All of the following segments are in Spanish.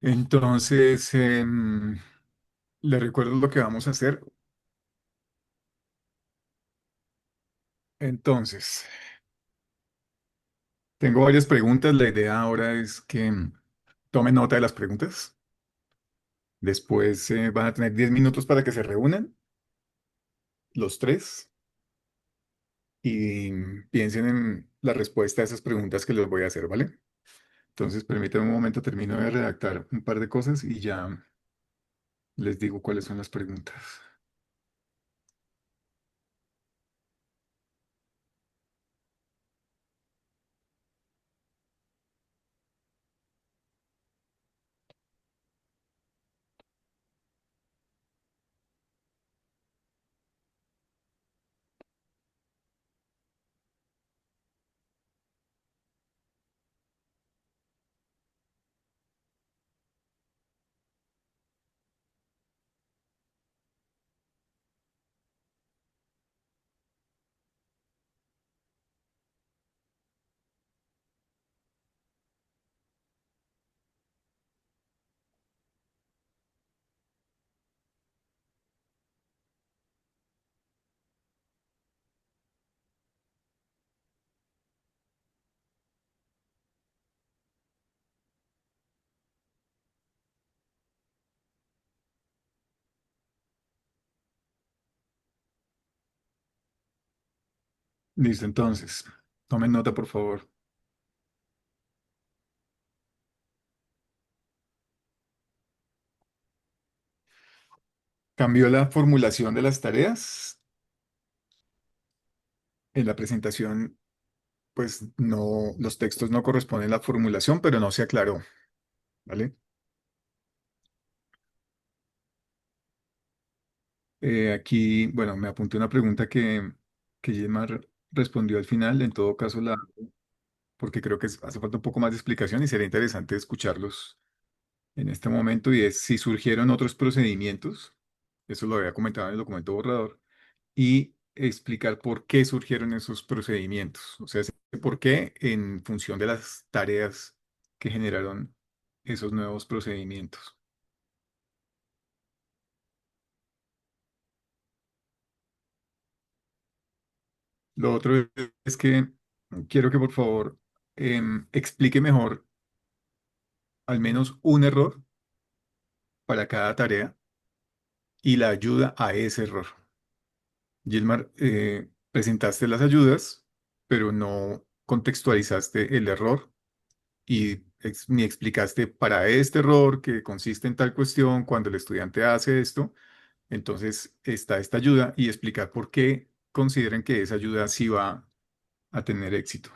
Entonces, le recuerdo lo que vamos a hacer. Entonces, tengo varias preguntas. La idea ahora es que tome nota de las preguntas. Después van a tener 10 minutos para que se reúnan los tres y piensen en la respuesta a esas preguntas que les voy a hacer, ¿vale? Entonces, permítanme un momento, termino de redactar un par de cosas y ya les digo cuáles son las preguntas. Listo, entonces, tomen nota, por favor. Cambió la formulación de las tareas. En la presentación, pues no, los textos no corresponden a la formulación, pero no se aclaró, ¿vale? Aquí, bueno, me apunté una pregunta que Gilmar respondió al final. En todo caso, porque creo que hace falta un poco más de explicación y sería interesante escucharlos en este momento. Y es si surgieron otros procedimientos, eso lo había comentado en el documento borrador, y explicar por qué surgieron esos procedimientos. O sea, por qué en función de las tareas que generaron esos nuevos procedimientos. Lo otro es que quiero que por favor explique mejor al menos un error para cada tarea y la ayuda a ese error. Gilmar, presentaste las ayudas, pero no contextualizaste el error y ni explicaste para este error que consiste en tal cuestión, cuando el estudiante hace esto, entonces está esta ayuda y explicar por qué consideran que esa ayuda sí va a tener éxito.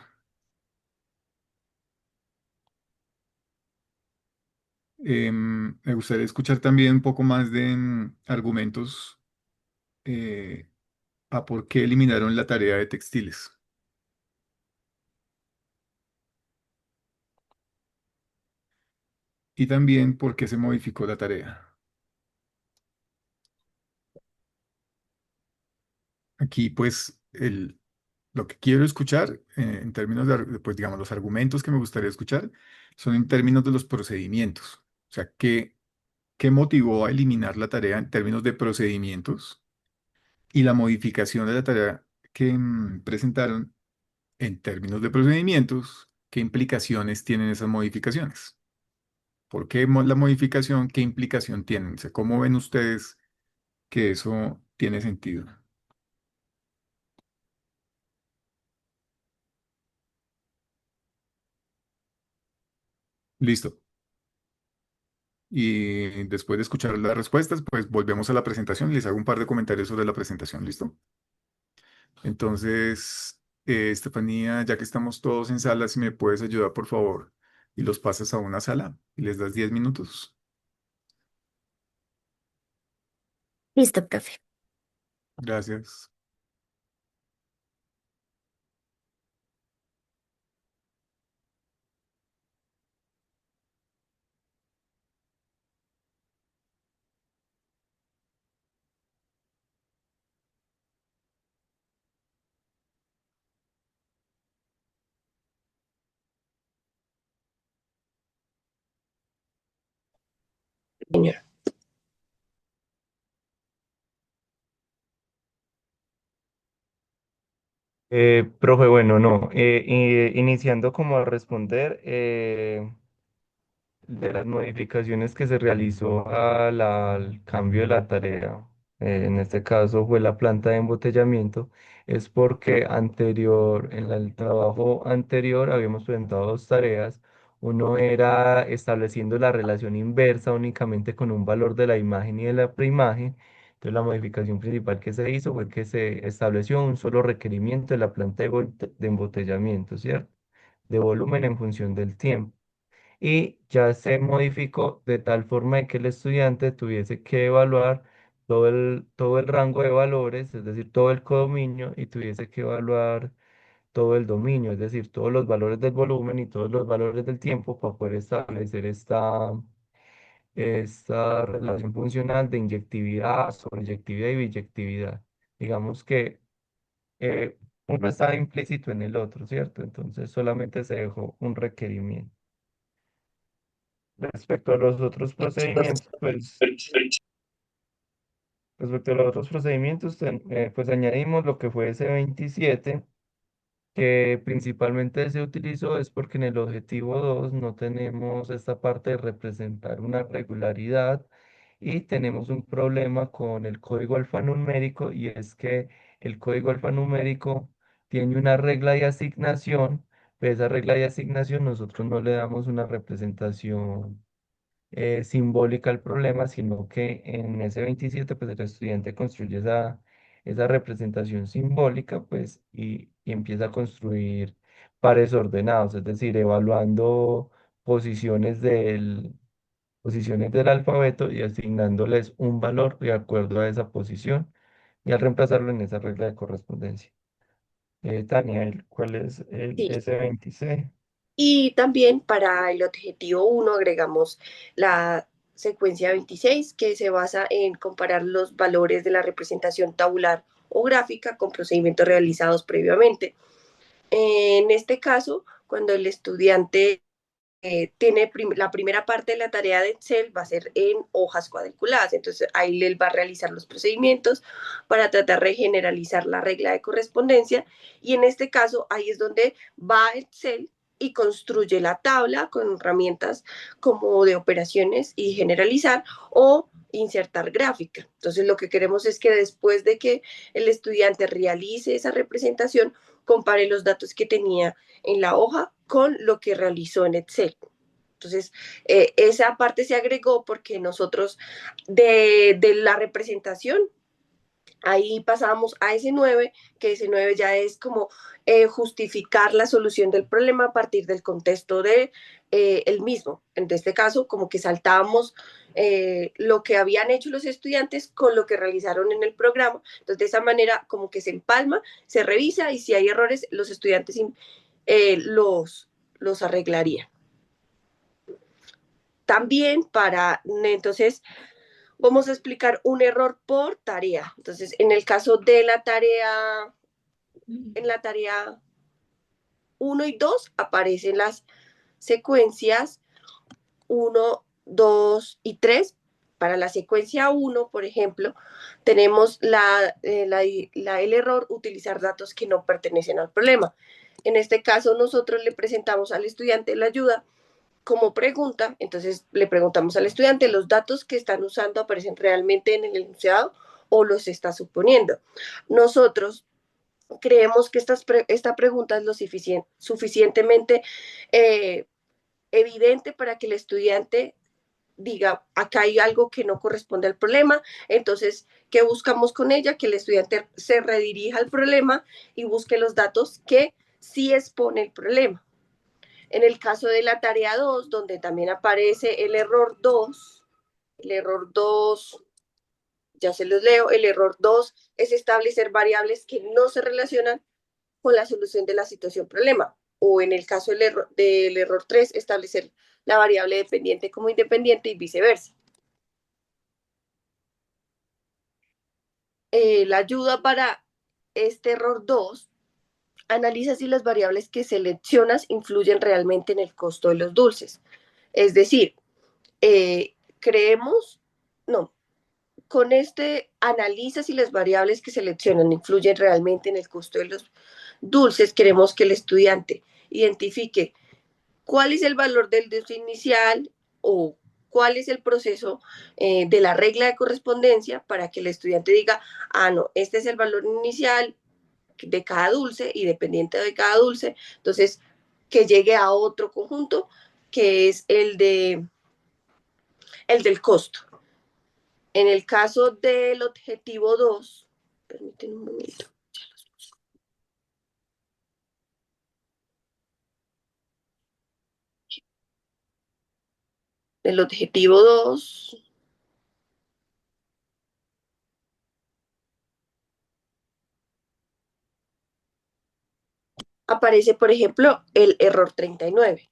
Me gustaría escuchar también un poco más de argumentos eh, a por qué eliminaron la tarea de textiles y también por qué se modificó la tarea. Aquí, pues, lo que quiero escuchar en términos pues, digamos, los argumentos que me gustaría escuchar son en términos de los procedimientos. O sea, ¿qué motivó a eliminar la tarea en términos de procedimientos y la modificación de la tarea que presentaron en términos de procedimientos? ¿Qué implicaciones tienen esas modificaciones? ¿Por qué la modificación? ¿Qué implicación tienen? O sea, ¿cómo ven ustedes que eso tiene sentido? Listo. Y después de escuchar las respuestas, pues volvemos a la presentación y les hago un par de comentarios sobre la presentación. ¿Listo? Entonces, Estefanía, ya que estamos todos en sala, si me puedes ayudar, por favor, y los pasas a una sala y les das 10 minutos. Listo, profe. Gracias. Señor. Profe, bueno, no. Iniciando como a responder de las modificaciones que se realizó al cambio de la tarea, en este caso fue la planta de embotellamiento, es porque en el trabajo anterior habíamos presentado dos tareas. Uno era estableciendo la relación inversa únicamente con un valor de la imagen y de la preimagen. Entonces, la modificación principal que se hizo fue que se estableció un solo requerimiento de la planta de embotellamiento, ¿cierto? De volumen en función del tiempo. Y ya se modificó de tal forma de que el estudiante tuviese que evaluar todo el rango de valores, es decir, todo el codominio, y tuviese que evaluar todo el dominio, es decir, todos los valores del volumen y todos los valores del tiempo para poder establecer esta relación funcional de inyectividad, sobreyectividad y biyectividad. Digamos que uno está implícito en el otro, ¿cierto? Entonces solamente se dejó un requerimiento. Respecto a los otros procedimientos, pues respecto a los otros procedimientos, pues añadimos lo que fue ese 27, que principalmente se utilizó es porque en el objetivo 2 no tenemos esta parte de representar una regularidad y tenemos un problema con el código alfanumérico, y es que el código alfanumérico tiene una regla de asignación, pero esa regla de asignación nosotros no le damos una representación simbólica al problema, sino que en ese 27 pues el estudiante construye esa representación simbólica, pues, y empieza a construir pares ordenados, es decir, evaluando posiciones posiciones del alfabeto y asignándoles un valor de acuerdo a esa posición, y al reemplazarlo en esa regla de correspondencia. Daniel, ¿cuál es el Sí. S26? Y también para el objetivo uno agregamos la secuencia 26, que se basa en comparar los valores de la representación tabular o gráfica con procedimientos realizados previamente. En este caso, cuando el estudiante tiene la primera parte de la tarea de Excel va a ser en hojas cuadriculadas, entonces ahí él va a realizar los procedimientos para tratar de generalizar la regla de correspondencia, y en este caso ahí es donde va Excel y construye la tabla con herramientas como de operaciones y generalizar o insertar gráfica. Entonces lo que queremos es que después de que el estudiante realice esa representación, compare los datos que tenía en la hoja con lo que realizó en Excel. Entonces, esa parte se agregó porque nosotros de la representación, ahí pasamos a S9, que S9 ya es como justificar la solución del problema a partir del contexto de el mismo. En este caso, como que saltábamos lo que habían hecho los estudiantes con lo que realizaron en el programa. Entonces, de esa manera, como que se empalma, se revisa y si hay errores, los estudiantes los arreglarían. También entonces, vamos a explicar un error por tarea. Entonces, en el caso de en la tarea uno y 2 aparecen las secuencias uno 2 y 3. Para la secuencia uno, por ejemplo, tenemos el error utilizar datos que no pertenecen al problema. En este caso, nosotros le presentamos al estudiante la ayuda como pregunta, entonces le preguntamos al estudiante, ¿los datos que están usando aparecen realmente en el enunciado o los está suponiendo? Nosotros creemos que esta pregunta es suficientemente eh, evidente para que el estudiante diga, acá hay algo que no corresponde al problema, entonces, ¿qué buscamos con ella? Que el estudiante se redirija al problema y busque los datos que sí expone el problema. En el caso de la tarea 2, donde también aparece el error 2, ya se los leo, el error 2 es establecer variables que no se relacionan con la solución de la situación problema. O en el caso del error 3, establecer la variable dependiente como independiente y viceversa. La ayuda para este error 2 analiza si las variables que seleccionas influyen realmente en el costo de los dulces. Es decir, creemos, no, con este analiza si las variables que seleccionan influyen realmente en el costo de los dulces. Queremos que el estudiante identifique cuál es el valor del dulce inicial o cuál es el proceso de la regla de correspondencia para que el estudiante diga, ah, no, este es el valor inicial de cada dulce y dependiente de cada dulce, entonces que llegue a otro conjunto que es el del costo. En el caso del objetivo 2, permítanme un momento. El objetivo 2 aparece, por ejemplo, el error 39.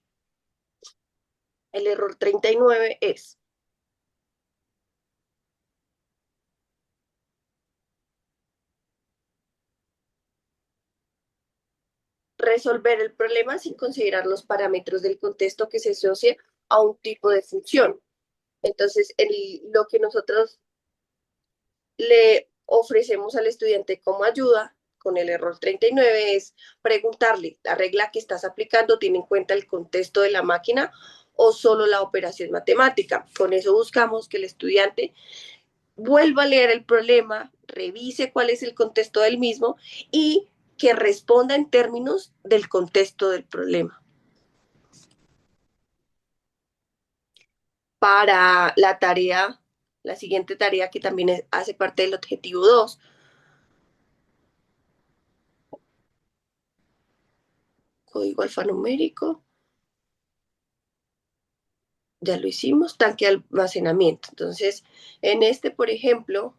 El error 39 es resolver el problema sin considerar los parámetros del contexto que se asocia a un tipo de función. Entonces, lo que nosotros le ofrecemos al estudiante como ayuda con el error 39 es preguntarle, ¿la regla que estás aplicando tiene en cuenta el contexto de la máquina o solo la operación matemática? Con eso buscamos que el estudiante vuelva a leer el problema, revise cuál es el contexto del mismo y que responda en términos del contexto del problema. Para la tarea, la siguiente tarea que también hace parte del objetivo 2, código alfanumérico, ya lo hicimos, tanque de almacenamiento. Entonces, en este, por ejemplo,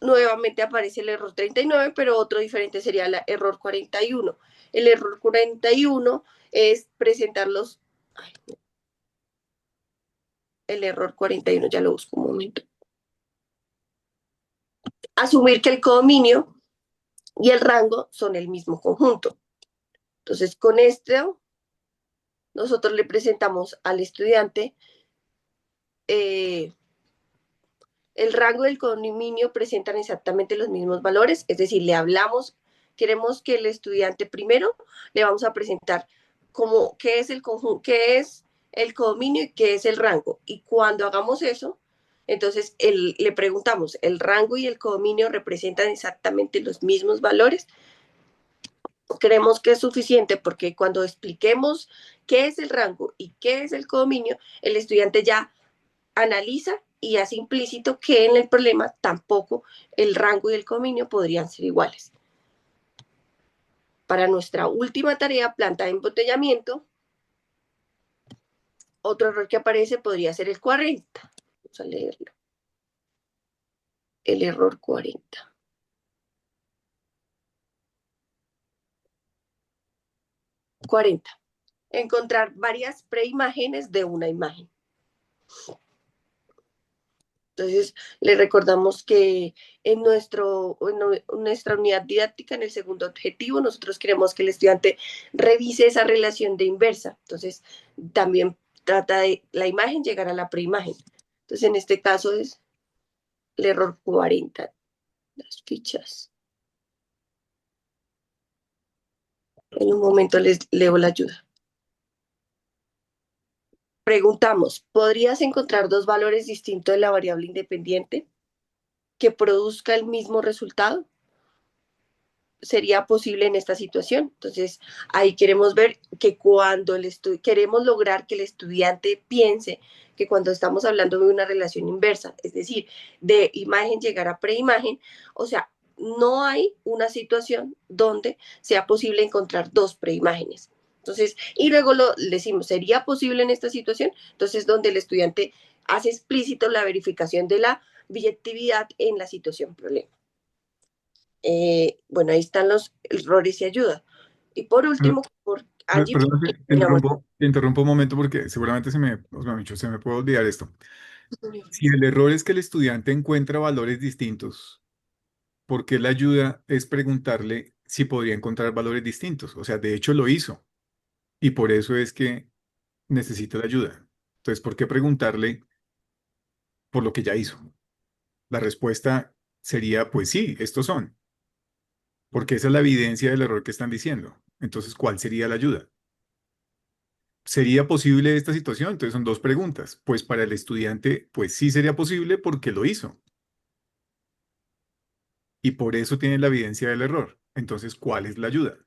nuevamente aparece el error 39, pero otro diferente sería el error 41. El error 41 es presentar los... Ay, el error 41, ya lo busco un momento. Asumir que el codominio y el rango son el mismo conjunto. Entonces, con esto, nosotros le presentamos al estudiante el rango y el codominio presentan exactamente los mismos valores, es decir, le hablamos, queremos que el estudiante primero le vamos a presentar como qué es el conjunto, qué es el codominio y qué es el rango. Y cuando hagamos eso, entonces le preguntamos, ¿el rango y el codominio representan exactamente los mismos valores? Creemos que es suficiente porque cuando expliquemos qué es el rango y qué es el codominio, el estudiante ya analiza y hace implícito que en el problema tampoco el rango y el codominio podrían ser iguales. Para nuestra última tarea, planta de embotellamiento, otro error que aparece podría ser el 40. Vamos a leerlo. El error 40. 40. Encontrar varias preimágenes de una imagen. Entonces, le recordamos que en nuestra unidad didáctica, en el segundo objetivo, nosotros queremos que el estudiante revise esa relación de inversa. Entonces, también trata de la imagen llegar a la preimagen. Entonces, en este caso es el error 40, las fichas. En un momento les leo la ayuda. Preguntamos, ¿podrías encontrar dos valores distintos de la variable independiente que produzca el mismo resultado? Sería posible en esta situación. Entonces, ahí queremos ver que cuando queremos lograr que el estudiante piense que cuando estamos hablando de una relación inversa, es decir, de imagen llegar a preimagen, o sea, no hay una situación donde sea posible encontrar dos preimágenes. Entonces, y luego lo decimos, ¿sería posible en esta situación? Entonces, donde el estudiante hace explícito la verificación de la biyectividad en la situación problema. Bueno, ahí están los errores y ayuda. Y por último, por allí Perdón, terminamos. te interrumpo un momento porque seguramente se me puede olvidar esto. Si el error es que el estudiante encuentra valores distintos, ¿por qué la ayuda es preguntarle si podría encontrar valores distintos? O sea, de hecho lo hizo y por eso es que necesita la ayuda. Entonces, ¿por qué preguntarle por lo que ya hizo? La respuesta sería, pues sí, estos son, porque esa es la evidencia del error que están diciendo. Entonces, ¿cuál sería la ayuda? ¿Sería posible esta situación? Entonces son dos preguntas. Pues para el estudiante, pues sí sería posible porque lo hizo y por eso tiene la evidencia del error. Entonces, ¿cuál es la ayuda?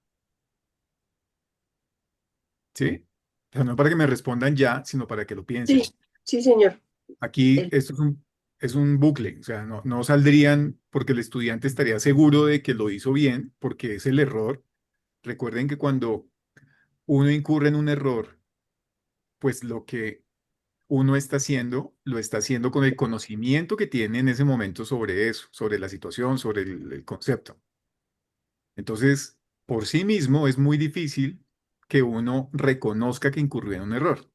¿Sí? O sea, no para que me respondan ya, sino para que lo Sí, piensen. sí, señor. Aquí El- esto es un bucle, o sea, no saldrían porque el estudiante estaría seguro de que lo hizo bien, porque es el error. Recuerden que cuando uno incurre en un error, pues lo que uno está haciendo, lo está haciendo con el conocimiento que tiene en ese momento sobre eso, sobre la situación, sobre el concepto. Entonces, por sí mismo es muy difícil que uno reconozca que incurrió en un error.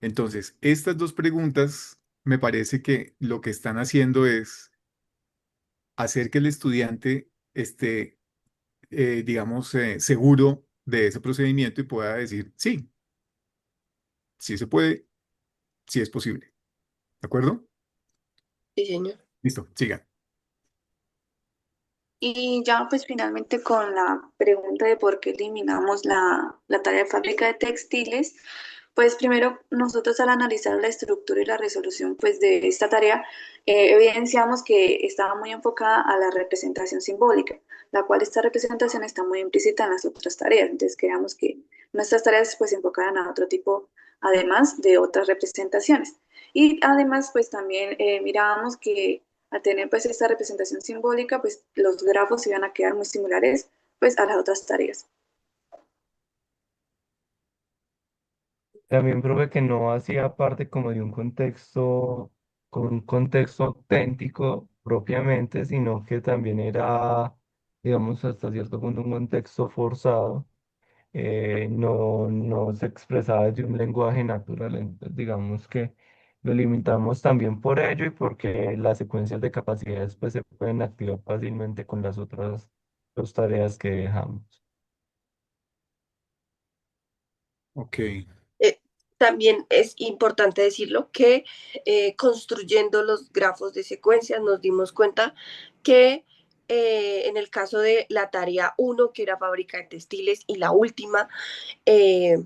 Entonces, estas dos preguntas me parece que lo que están haciendo es hacer que el estudiante esté, digamos, seguro de ese procedimiento y pueda decir, sí, sí se puede, sí es posible. ¿De acuerdo? sí, señor. Listo, sigan. Y ya pues finalmente con la pregunta de por qué eliminamos la tarea de fábrica de textiles, pues primero nosotros al analizar la estructura y la resolución pues de esta tarea, evidenciamos que estaba muy enfocada a la representación simbólica, la cual esta representación está muy implícita en las otras tareas. Entonces queríamos que nuestras tareas pues se enfocaran a otro tipo, además de otras representaciones. Y además pues también mirábamos que al tener pues esta representación simbólica, pues los grafos iban a quedar muy similares pues a las otras tareas. También profe que no hacía parte como de un contexto, con un contexto auténtico propiamente, sino que también era, digamos, hasta cierto punto un contexto forzado. No se expresaba desde un lenguaje natural. Entonces, digamos que lo limitamos también por ello y porque las secuencias de capacidades pues, se pueden activar fácilmente con las otras dos tareas que dejamos. Ok, Eh, También es importante decirlo que construyendo los grafos de secuencias nos dimos cuenta que en el caso de la tarea uno que era fábrica de textiles, y la última, eh,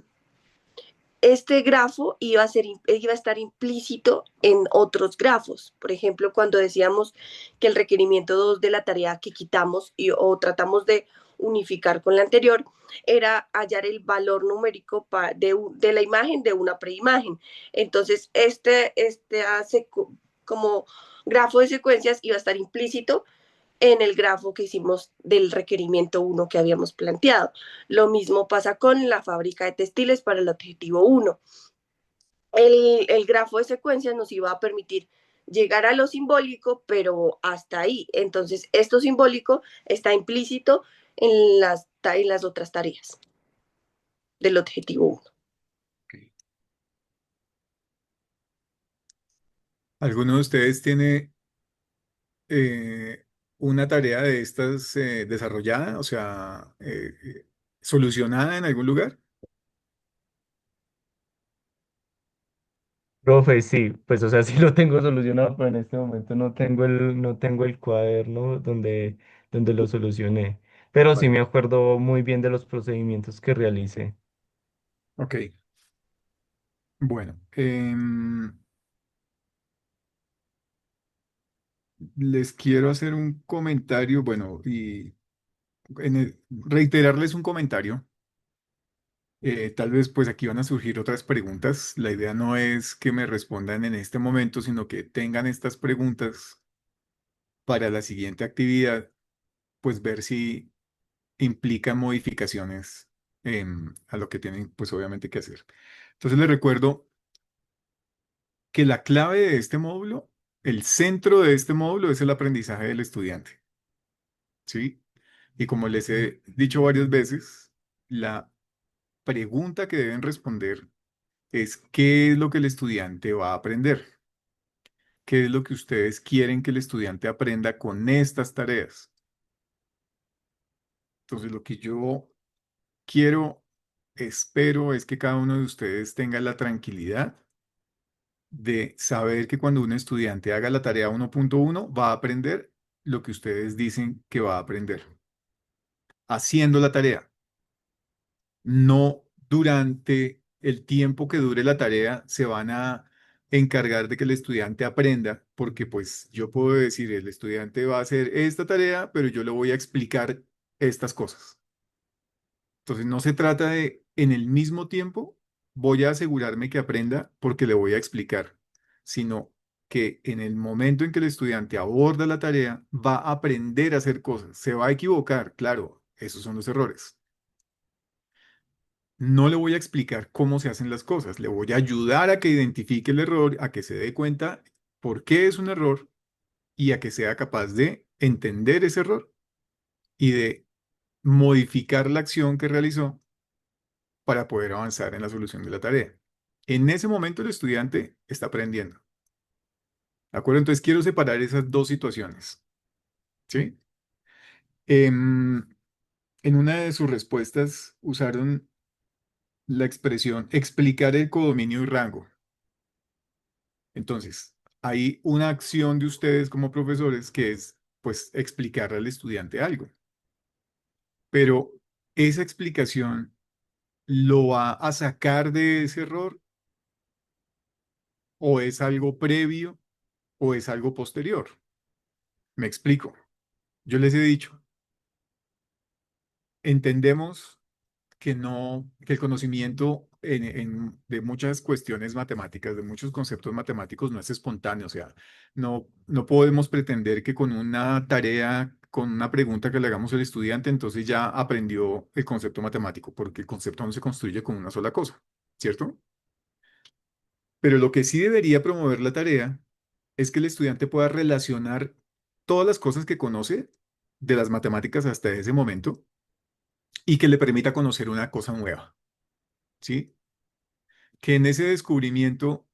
este grafo iba a estar implícito en otros grafos. Por ejemplo, cuando decíamos que el requerimiento 2 de la tarea que quitamos o tratamos de unificar con la anterior era hallar el valor numérico de la imagen de una preimagen. Entonces, como grafo de secuencias iba a estar implícito en el grafo que hicimos del requerimiento uno que habíamos planteado. Lo mismo pasa con la fábrica de textiles para el objetivo uno. El grafo de secuencias nos iba a permitir llegar a lo simbólico, pero hasta ahí. Entonces, esto simbólico está implícito en las otras tareas del objetivo uno. ok. ¿Alguno de ustedes tiene una tarea de estas desarrollada, o sea, solucionada en algún lugar? Profe, sí, pues o sea, sí lo tengo solucionado, pero en este momento no tengo el cuaderno donde lo solucioné. Pero sí Vale, me acuerdo muy bien de los procedimientos que realicé. ok. Bueno, les quiero hacer un comentario, bueno, y reiterarles un comentario. Tal vez pues aquí van a surgir otras preguntas. La idea no es que me respondan en este momento, sino que tengan estas preguntas para la siguiente actividad, pues ver si implican modificaciones a lo que tienen pues obviamente que hacer. Entonces les recuerdo que la clave de este módulo, el centro de este módulo es el aprendizaje del estudiante, ¿sí? Y como les he dicho varias veces, la pregunta que deben responder es ¿qué es lo que el estudiante va a aprender? ¿Qué es lo que ustedes quieren que el estudiante aprenda con estas tareas? Entonces, lo que yo quiero espero es que cada uno de ustedes tenga la tranquilidad de saber que cuando un estudiante haga la tarea 1.1 va a aprender lo que ustedes dicen que va a aprender, haciendo la tarea, no durante el tiempo que dure la tarea se van a encargar de que el estudiante aprenda, porque pues yo puedo decir, el estudiante va a hacer esta tarea, pero yo le voy a explicar estas cosas. Entonces no se trata de, en el mismo tiempo, voy a asegurarme que aprenda porque le voy a explicar, sino que en el momento en que el estudiante aborda la tarea, va a aprender a hacer cosas. Se va a equivocar, claro, esos son los errores. No le voy a explicar cómo se hacen las cosas, le voy a ayudar a que identifique el error, a que se dé cuenta por qué es un error y a que sea capaz de entender ese error y de modificar la acción que realizó para poder avanzar en la solución de la tarea. En ese momento el estudiante está aprendiendo. ¿De acuerdo? Entonces quiero separar esas dos situaciones. ¿Sí? Em, en una de sus respuestas usaron la expresión explicar el codominio y rango. Entonces, hay una acción de ustedes como profesores que es, pues, explicarle al estudiante algo. Pero esa explicación lo va a sacar de ese error o es algo previo o es algo posterior. Me explico. Yo les he dicho, entendemos que no, que el conocimiento de muchas cuestiones matemáticas, de muchos conceptos matemáticos no es espontáneo. O sea, no podemos pretender que con una tarea, con una pregunta que le hagamos al estudiante, entonces ya aprendió el concepto matemático, porque el concepto no se construye con una sola cosa, ¿cierto? Pero lo que sí debería promover la tarea es que el estudiante pueda relacionar todas las cosas que conoce de las matemáticas hasta ese momento y que le permita conocer una cosa nueva, ¿sí? Que en ese descubrimiento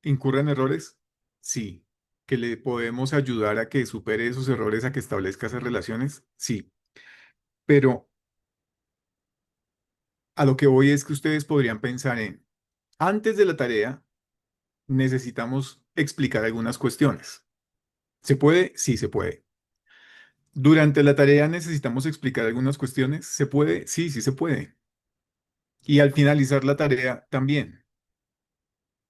incurran errores, sí. Que le podemos ayudar a que supere esos errores, a que establezca esas relaciones, sí. Pero a lo que voy es que ustedes podrían pensar en, antes de la tarea, necesitamos explicar algunas cuestiones. ¿Se puede? Sí, se puede. Durante la tarea necesitamos explicar algunas cuestiones. ¿Se puede? Sí, sí se puede. Y al finalizar la tarea también.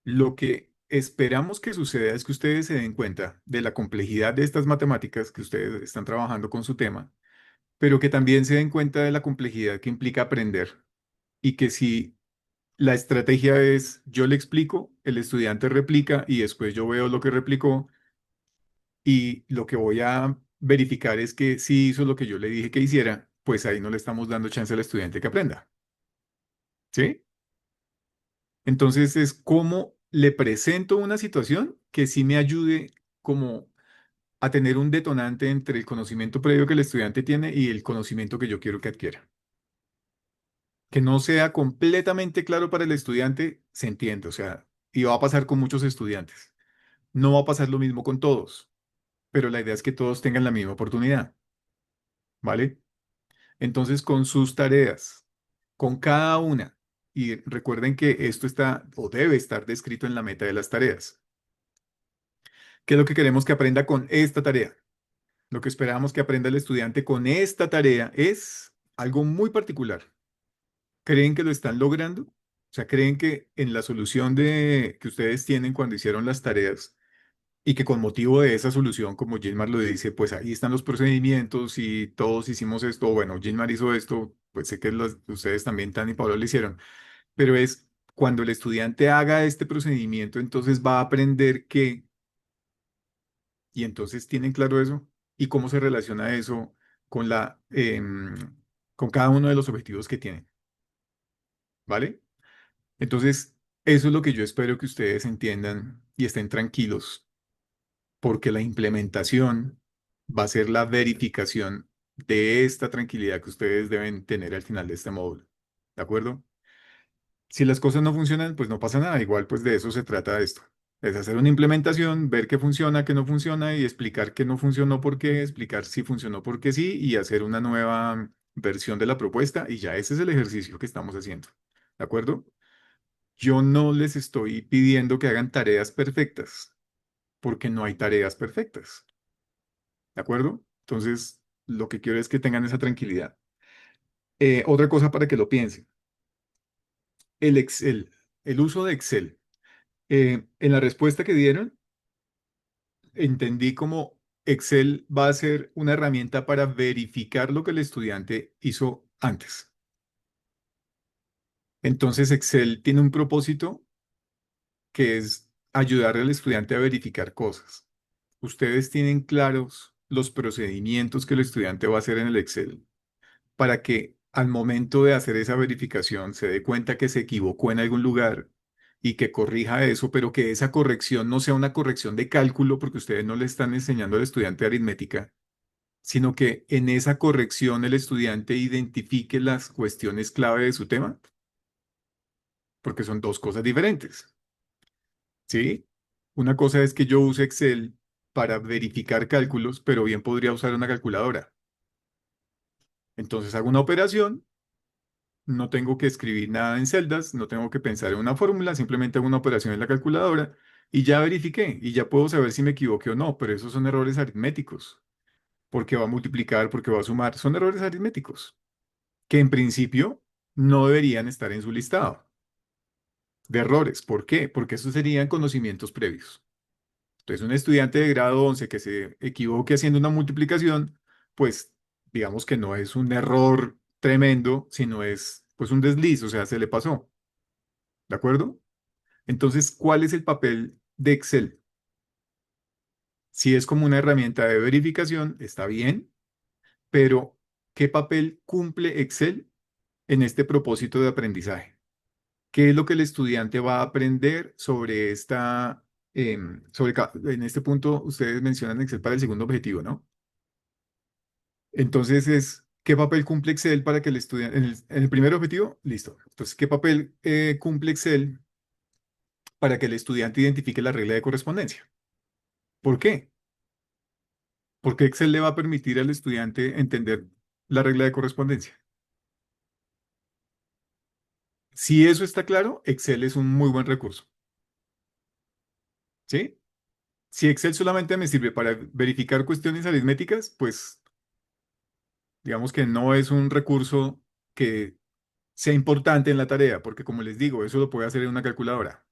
Lo que esperamos que suceda es que ustedes se den cuenta de la complejidad de estas matemáticas que ustedes están trabajando con su tema, pero que también se den cuenta de la complejidad que implica aprender y que si la estrategia es yo le explico, el estudiante replica y después yo veo lo que replicó y lo que voy a verificar es que si hizo lo que yo le dije que hiciera, pues ahí no le estamos dando chance al estudiante que aprenda. ¿Sí? Entonces es cómo le presento una situación que sí me ayude como a tener un detonante entre el conocimiento previo que el estudiante tiene y el conocimiento que yo quiero que adquiera. Que no sea completamente claro para el estudiante, se entiende, o sea, y va a pasar con muchos estudiantes. No va a pasar lo mismo con todos, pero la idea es que todos tengan la misma oportunidad, ¿vale? Entonces, con sus tareas, con cada una, y recuerden que esto está o debe estar descrito en la meta de las tareas. ¿Qué es lo que queremos que aprenda con esta tarea? Lo que esperamos que aprenda el estudiante con esta tarea es algo muy particular. ¿Creen que lo están logrando? O sea, ¿creen que en la solución que ustedes tienen cuando hicieron las tareas y que con motivo de esa solución, como Gilmar lo dice, pues ahí están los procedimientos y todos hicimos esto, o bueno, Gilmar hizo esto, pues sé que ustedes también, Tani y Pablo, lo hicieron, pero es cuando el estudiante haga este procedimiento, entonces va a aprender qué, y entonces tienen claro eso y cómo se relaciona eso con con cada uno de los objetivos que tienen, ¿vale? Entonces, eso es lo que yo espero que ustedes entiendan y estén tranquilos, porque la implementación va a ser la verificación de esta tranquilidad que ustedes deben tener al final de este módulo. ¿De acuerdo? Si las cosas no funcionan, pues no pasa nada. Igual, pues de eso se trata esto. Es hacer una implementación, ver qué funciona, qué no funciona y explicar qué no funcionó por qué, explicar si funcionó por qué sí y hacer una nueva versión de la propuesta y ya ese es el ejercicio que estamos haciendo. ¿de acuerdo? Yo no les estoy pidiendo que hagan tareas perfectas, porque no hay tareas perfectas, ¿de acuerdo? Entonces, lo que quiero es que tengan esa tranquilidad. Otra cosa para que lo piensen, el Excel, el uso de Excel. En la respuesta que dieron, entendí como Excel va a ser una herramienta para verificar lo que el estudiante hizo antes. Entonces, Excel tiene un propósito que es ayudar al estudiante a verificar cosas. Ustedes tienen claros los procedimientos que el estudiante va a hacer en el Excel para que al momento de hacer esa verificación se dé cuenta que se equivocó en algún lugar y que corrija eso, pero que esa corrección no sea una corrección de cálculo porque ustedes no le están enseñando al estudiante aritmética, sino que en esa corrección el estudiante identifique las cuestiones clave de su tema, porque son dos cosas diferentes, ¿sí? Una cosa es que yo use Excel para verificar cálculos, pero bien podría usar una calculadora. Entonces hago una operación. No tengo que escribir nada en celdas, no tengo que pensar en una fórmula, simplemente hago una operación en la calculadora y ya verifiqué y ya puedo saber si me equivoqué o no, pero esos son errores aritméticos, porque va a multiplicar, porque va a sumar, son errores aritméticos que en principio no deberían estar en su listado de errores. ¿Por qué? Porque esos serían conocimientos previos. Entonces, un estudiante de grado 11 que se equivoque haciendo una multiplicación, pues digamos que no es un error tremendo, sino es pues un desliz, o sea, se le pasó. ¿De acuerdo? Entonces, ¿cuál es el papel de Excel? Si es como una herramienta de verificación, está bien, pero ¿qué papel cumple Excel en este propósito de aprendizaje? ¿Qué es lo que el estudiante va a aprender sobre en este punto ustedes mencionan Excel para el segundo objetivo, ¿no? Entonces ¿qué papel cumple Excel para que el estudiante, en el primer objetivo, listo. Entonces, ¿qué papel cumple Excel para que el estudiante identifique la regla de correspondencia? ¿Por qué? Porque Excel le va a permitir al estudiante entender la regla de correspondencia. Si eso está claro, Excel es un muy buen recurso. ¿Sí? Si Excel solamente me sirve para verificar cuestiones aritméticas, pues digamos que no es un recurso que sea importante en la tarea, porque como les digo, eso lo puede hacer en una calculadora,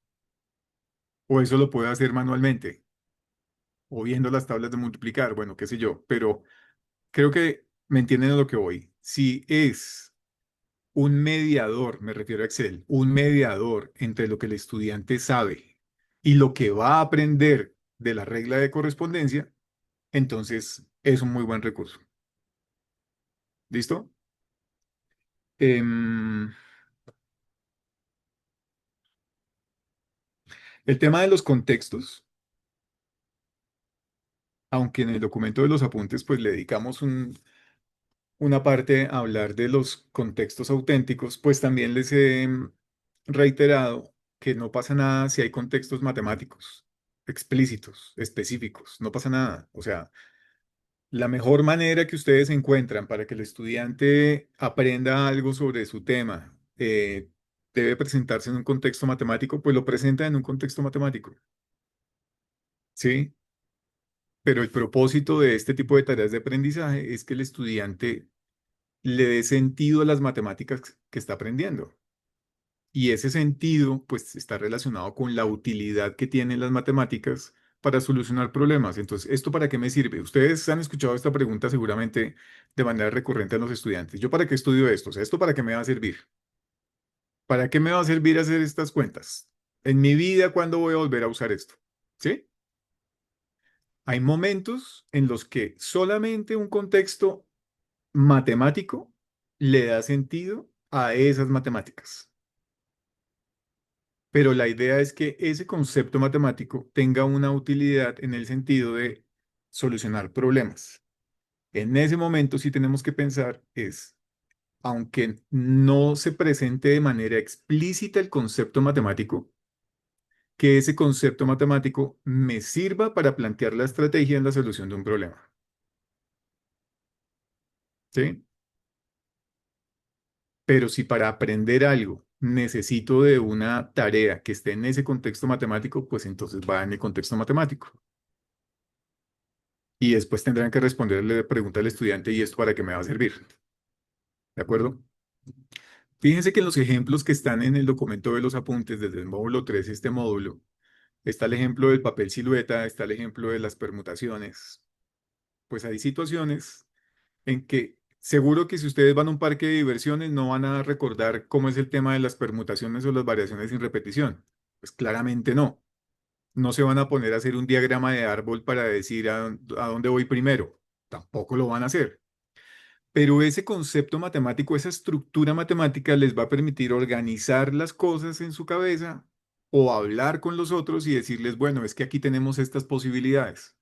o eso lo puede hacer manualmente, o viendo las tablas de multiplicar, bueno, qué sé yo, pero creo que me entienden a lo que voy. Si es un mediador, me refiero a Excel, un mediador entre lo que el estudiante sabe y lo que va a aprender de la regla de correspondencia, entonces es un muy buen recurso. ¿Listo? Em, el tema de los contextos, aunque en el documento de los apuntes pues le dedicamos una parte a hablar de los contextos auténticos, pues también les he reiterado que no pasa nada si hay contextos matemáticos explícitos, específicos, no pasa nada. O sea, la mejor manera que ustedes encuentran para que el estudiante aprenda algo sobre su tema debe presentarse en un contexto matemático, pues lo presenta en un contexto matemático, ¿sí? Pero el propósito de este tipo de tareas de aprendizaje es que el estudiante le dé sentido a las matemáticas que está aprendiendo. Y ese sentido, pues, está relacionado con la utilidad que tienen las matemáticas para solucionar problemas. Entonces, ¿esto para qué me sirve? Ustedes han escuchado esta pregunta seguramente de manera recurrente a los estudiantes. ¿Yo para qué estudio esto? O sea, ¿esto para qué me va a servir? ¿Para qué me va a servir hacer estas cuentas? En mi vida, ¿cuándo voy a volver a usar esto? ¿Sí? Hay momentos en los que solamente un contexto matemático le da sentido a esas matemáticas. Pero la idea es que ese concepto matemático tenga una utilidad en el sentido de solucionar problemas. En ese momento sí tenemos que pensar es, aunque no se presente de manera explícita el concepto matemático, que ese concepto matemático me sirva para plantear la estrategia en la solución de un problema. ¿Sí? Pero si para aprender algo necesito de una tarea que esté en ese contexto matemático, pues entonces va en el contexto matemático. Y después tendrán que responderle pregunta al estudiante, ¿y esto para qué me va a servir? ¿De acuerdo? Fíjense que en los ejemplos que están en el documento de los apuntes desde el módulo 3, este módulo, está el ejemplo del papel silueta, está el ejemplo de las permutaciones. Pues hay situaciones en que seguro que si ustedes van a un parque de diversiones no van a recordar cómo es el tema de las permutaciones o las variaciones sin repetición. Pues claramente no. No se van a poner a hacer un diagrama de árbol para decir a dónde voy primero. Tampoco lo van a hacer. Pero ese concepto matemático, esa estructura matemática les va a permitir organizar las cosas en su cabeza o hablar con los otros y decirles, bueno, es que aquí tenemos estas posibilidades.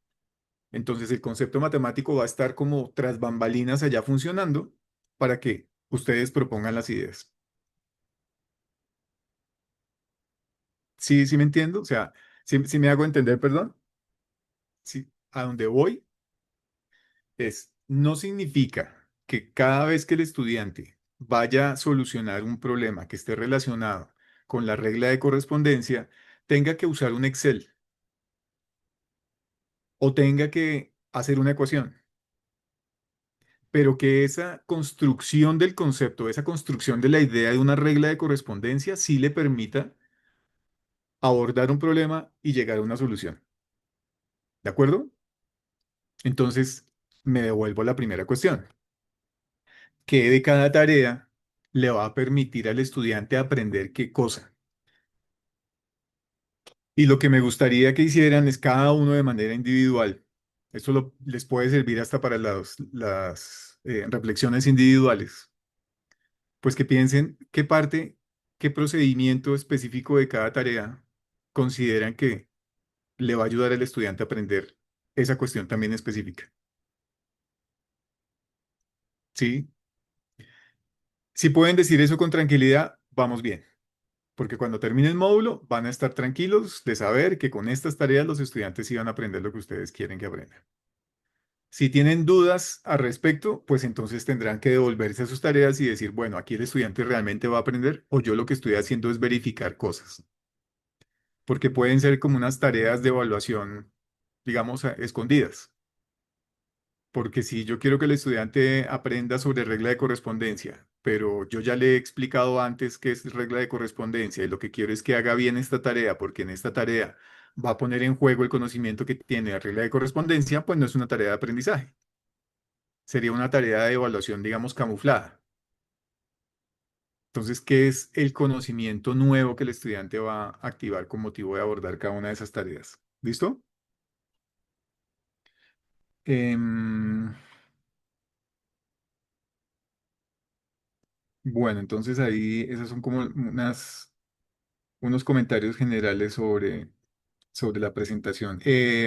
Entonces el concepto matemático va a estar como tras bambalinas allá funcionando para que ustedes propongan las ideas. ¿Sí, sí me entiendo? O sea, sí me hago entender, perdón. Sí, a donde voy no significa que cada vez que el estudiante vaya a solucionar un problema que esté relacionado con la regla de correspondencia, tenga que usar un Excel o tenga que hacer una ecuación, pero que esa construcción del concepto, esa construcción de la idea de una regla de correspondencia sí le permita abordar un problema y llegar a una solución. ¿De acuerdo? Entonces, me devuelvo a la primera cuestión. ¿Qué de cada tarea le va a permitir al estudiante aprender qué cosa? Y lo que me gustaría que hicieran es cada uno de manera individual. Esto les puede servir hasta para las reflexiones individuales. Pues que piensen qué parte, qué procedimiento específico de cada tarea consideran que le va a ayudar al estudiante a aprender esa cuestión también específica. ¿Sí? Si pueden decir eso con tranquilidad, vamos bien. Porque cuando termine el módulo van a estar tranquilos de saber que con estas tareas los estudiantes iban a aprender lo que ustedes quieren que aprendan. Si tienen dudas al respecto, pues entonces tendrán que devolverse a sus tareas y decir, bueno, aquí el estudiante realmente va a aprender o yo lo que estoy haciendo es verificar cosas. Porque pueden ser como unas tareas de evaluación, digamos, escondidas. Porque si yo quiero que el estudiante aprenda sobre regla de correspondencia, pero yo ya le he explicado antes qué es regla de correspondencia y lo que quiero es que haga bien esta tarea, porque en esta tarea va a poner en juego el conocimiento que tiene la regla de correspondencia, pues no es una tarea de aprendizaje. Sería una tarea de evaluación, digamos, camuflada. Entonces, ¿qué es el conocimiento nuevo que el estudiante va a activar con motivo de abordar cada una de esas tareas? ¿Listo? Em, bueno, entonces ahí esas son como unos comentarios generales sobre la presentación.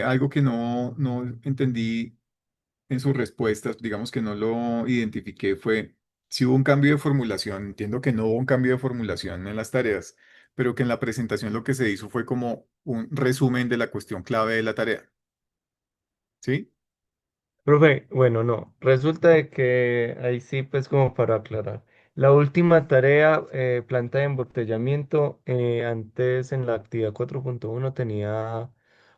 Algo que no entendí en sus respuestas, digamos que no lo identifiqué, fue si hubo un cambio de formulación. Entiendo que no hubo un cambio de formulación en las tareas, pero que en la presentación lo que se hizo fue como un resumen de la cuestión clave de la tarea. ¿Sí? Profe, bueno, no, resulta de que ahí sí, pues como para aclarar. La última tarea, planta de embotellamiento, antes en la actividad 4.1 tenía,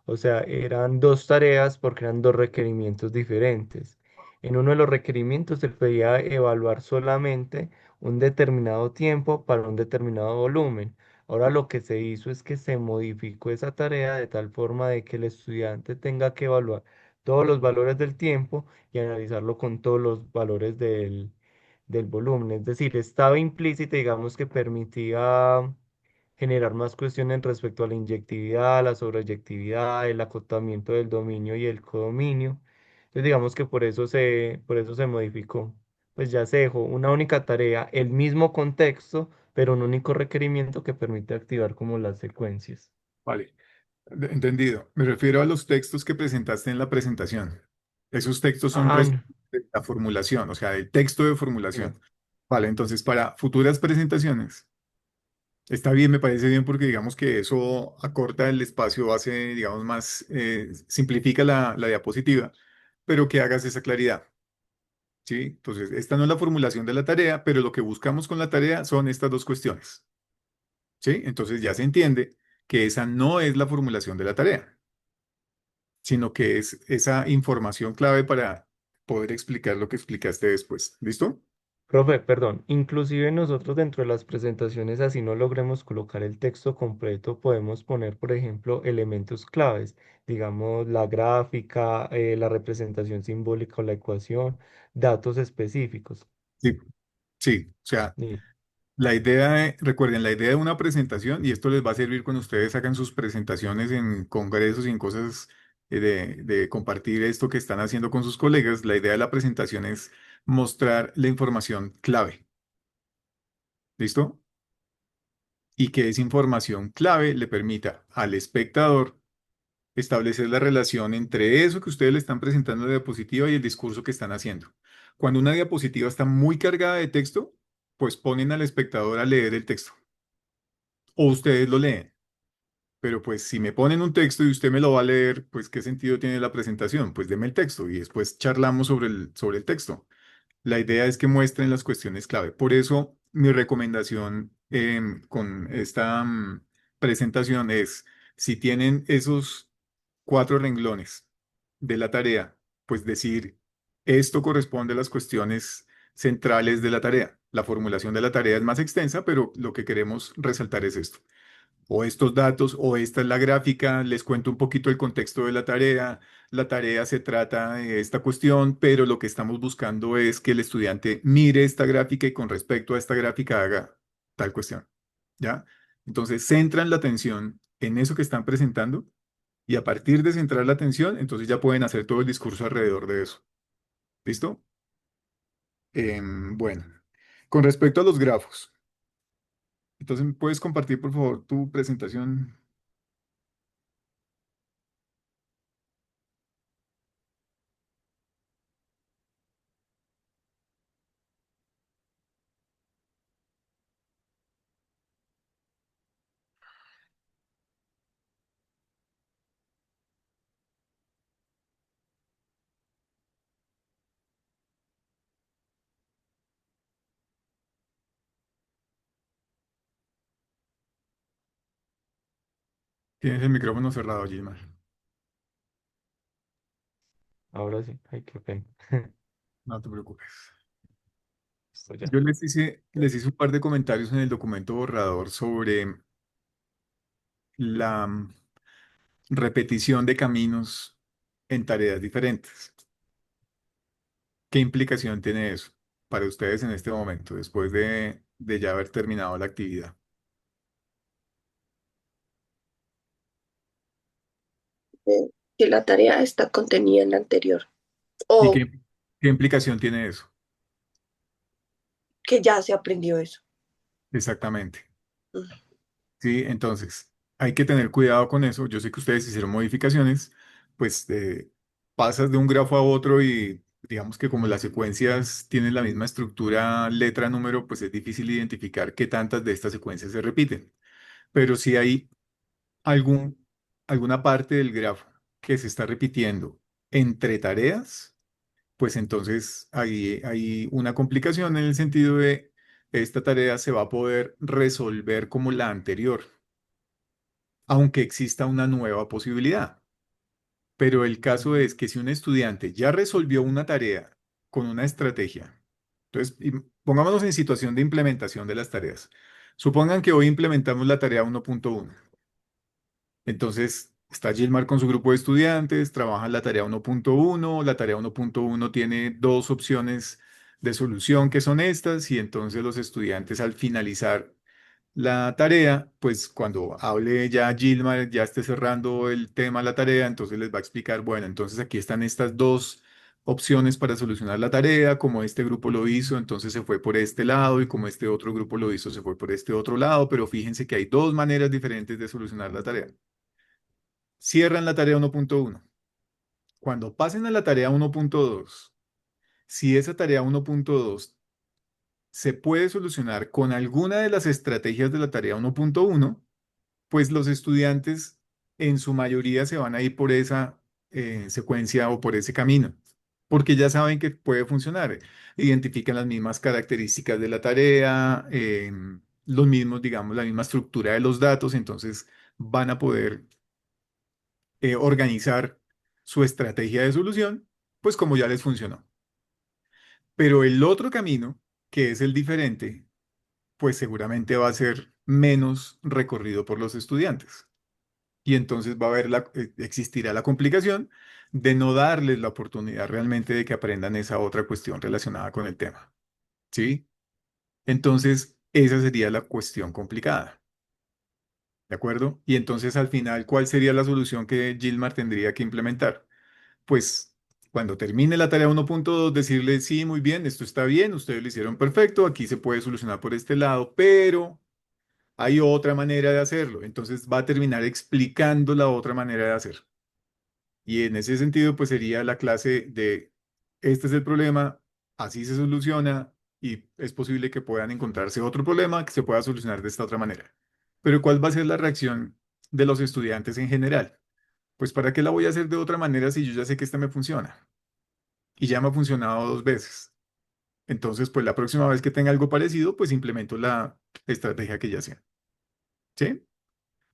o sea, eran dos tareas porque eran dos requerimientos diferentes. En uno de los requerimientos se pedía evaluar solamente un determinado tiempo para un determinado volumen. Ahora lo que se hizo es que se modificó esa tarea de tal forma de que el estudiante tenga que evaluar todos los valores del tiempo y analizarlo con todos los valores del volumen. Es decir, estaba implícita, digamos que permitía generar más cuestiones respecto a la inyectividad, la sobreyectividad, el acotamiento del dominio y el codominio. Entonces, digamos que por eso se modificó. Pues ya se dejó una única tarea, el mismo contexto, pero un único requerimiento que permite activar como las secuencias. Vale, entendido. Me refiero a los textos que presentaste en la presentación. Esos textos son Ah, no. de la formulación, o sea, el texto de Sí. formulación. Vale, entonces para futuras presentaciones. Está bien, me parece bien porque digamos que eso acorta el espacio, hace, digamos, más, simplifica la diapositiva, pero que hagas esa claridad, ¿sí? Entonces, esta no es la formulación de la tarea, pero lo que buscamos con la tarea son estas dos cuestiones. ¿sí? Entonces ya se entiende que esa no es la formulación de la tarea, sino que es esa información clave para poder explicar lo que explicaste después. ¿Listo? Profe, perdón, inclusive nosotros dentro de las presentaciones, así no logremos colocar el texto completo, podemos poner, por ejemplo, elementos claves, digamos, la gráfica, la representación simbólica o la ecuación, datos específicos. Sí, sí. O sea, Y, la idea, recuerden, la idea de una presentación, y esto les va a servir cuando ustedes hagan sus presentaciones en congresos y en cosas de compartir esto que están haciendo con sus colegas, la idea de la presentación es mostrar la información clave. ¿Listo? Y que esa información clave le permita al espectador establecer la relación entre eso que ustedes le están presentando en la diapositiva y el discurso que están haciendo. Cuando una diapositiva está muy cargada de texto, pues ponen al espectador a leer el texto o ustedes lo leen. Pero pues si me ponen un texto y usted me lo va a leer, pues ¿qué sentido tiene la presentación? Pues deme el texto y después charlamos sobre el texto. La idea es que muestren las cuestiones clave. Por eso mi recomendación con esta presentación es, si tienen esos 4 renglones de la tarea, pues decir, esto corresponde a las cuestiones centrales de la tarea. La formulación de la tarea es más extensa, pero lo que queremos resaltar es esto o estos datos, o esta es la gráfica, les cuento un poquito el contexto de la tarea. La tarea se trata de esta cuestión, pero lo que estamos buscando es que el estudiante mire esta gráfica y con respecto a esta gráfica haga tal cuestión, ¿ya? Entonces, centran la atención en eso que están presentando y a partir de centrar la atención, entonces ya pueden hacer todo el discurso alrededor de eso. ¿Listo? Bueno, con respecto a los grafos, entonces, ¿me puedes compartir, por favor, tu presentación? Tienes el micrófono cerrado, Gilmar. ahora sí, ay, qué pena. No te preocupes. Esto ya. Yo les hice un par de comentarios en el documento borrador sobre la repetición de caminos en tareas diferentes. ¿Qué implicación tiene eso para ustedes en este momento, después de ya haber terminado la actividad? Que la tarea está contenida en la anterior ¿Y o qué implicación tiene eso? que ya se aprendió eso. Exactamente. Mm. Sí, entonces hay que tener cuidado con eso. Yo sé que ustedes hicieron modificaciones, pues pasas de un grafo a otro y digamos que como las secuencias tienen la misma estructura letra, número, pues es difícil identificar qué tantas de estas secuencias se repiten. Pero si hay algún, alguna parte del grafo que se está repitiendo entre tareas, pues entonces hay una complicación en el sentido de esta tarea se va a poder resolver como la anterior aunque exista una nueva posibilidad. Pero el caso es que si un estudiante ya resolvió una tarea con una estrategia, entonces pongámonos en situación de implementación de las tareas. Supongan que hoy implementamos la tarea 1.1. Entonces está Gilmar con su grupo de estudiantes, trabajan la tarea 1.1. La tarea 1.1 tiene dos opciones de solución que son estas y entonces los estudiantes al finalizar la tarea, pues cuando hable ya Gilmar, ya esté cerrando el tema, la tarea, entonces les va a explicar, bueno, entonces aquí están estas dos opciones para solucionar la tarea, como este grupo lo hizo, entonces se fue por este lado y como este otro grupo lo hizo, se fue por este otro lado, pero fíjense que hay dos maneras diferentes de solucionar la tarea. Cierran la tarea 1.1. Cuando pasen a la tarea 1.2, si esa tarea 1.2 se puede solucionar con alguna de las estrategias de la tarea 1.1, pues los estudiantes en su mayoría se van a ir por esa secuencia o por ese camino, porque ya saben que puede funcionar. Identifican las mismas características de la tarea, los mismos, digamos, la misma estructura de los datos, entonces van a poder organizar su estrategia de solución, pues como ya les funcionó. Pero el otro camino, que es el diferente, pues seguramente va a ser menos recorrido por los estudiantes. Y entonces va a haber existirá la complicación de no darles la oportunidad realmente de que aprendan esa otra cuestión relacionada con el tema. ¿Sí? Entonces, esa sería la cuestión complicada. ¿De acuerdo? Y entonces al final, ¿cuál sería la solución que Gilmar tendría que implementar? Pues cuando termine la tarea 1.2, decirle, sí, muy bien, esto está bien, ustedes lo hicieron perfecto, aquí se puede solucionar por este lado, pero hay otra manera de hacerlo. Entonces va a terminar explicando la otra manera de hacer. Y en ese sentido, pues sería la clase de, este es el problema, así se soluciona y es posible que puedan encontrarse otro problema que se pueda solucionar de esta otra manera. Pero ¿cuál va a ser la reacción de los estudiantes en general? Pues ¿para qué la voy a hacer de otra manera si yo ya sé que esta me funciona? Y ya me ha funcionado 2 veces. Entonces, pues la próxima vez que tenga algo parecido, pues implemento la estrategia que ya sé. ¿Sí?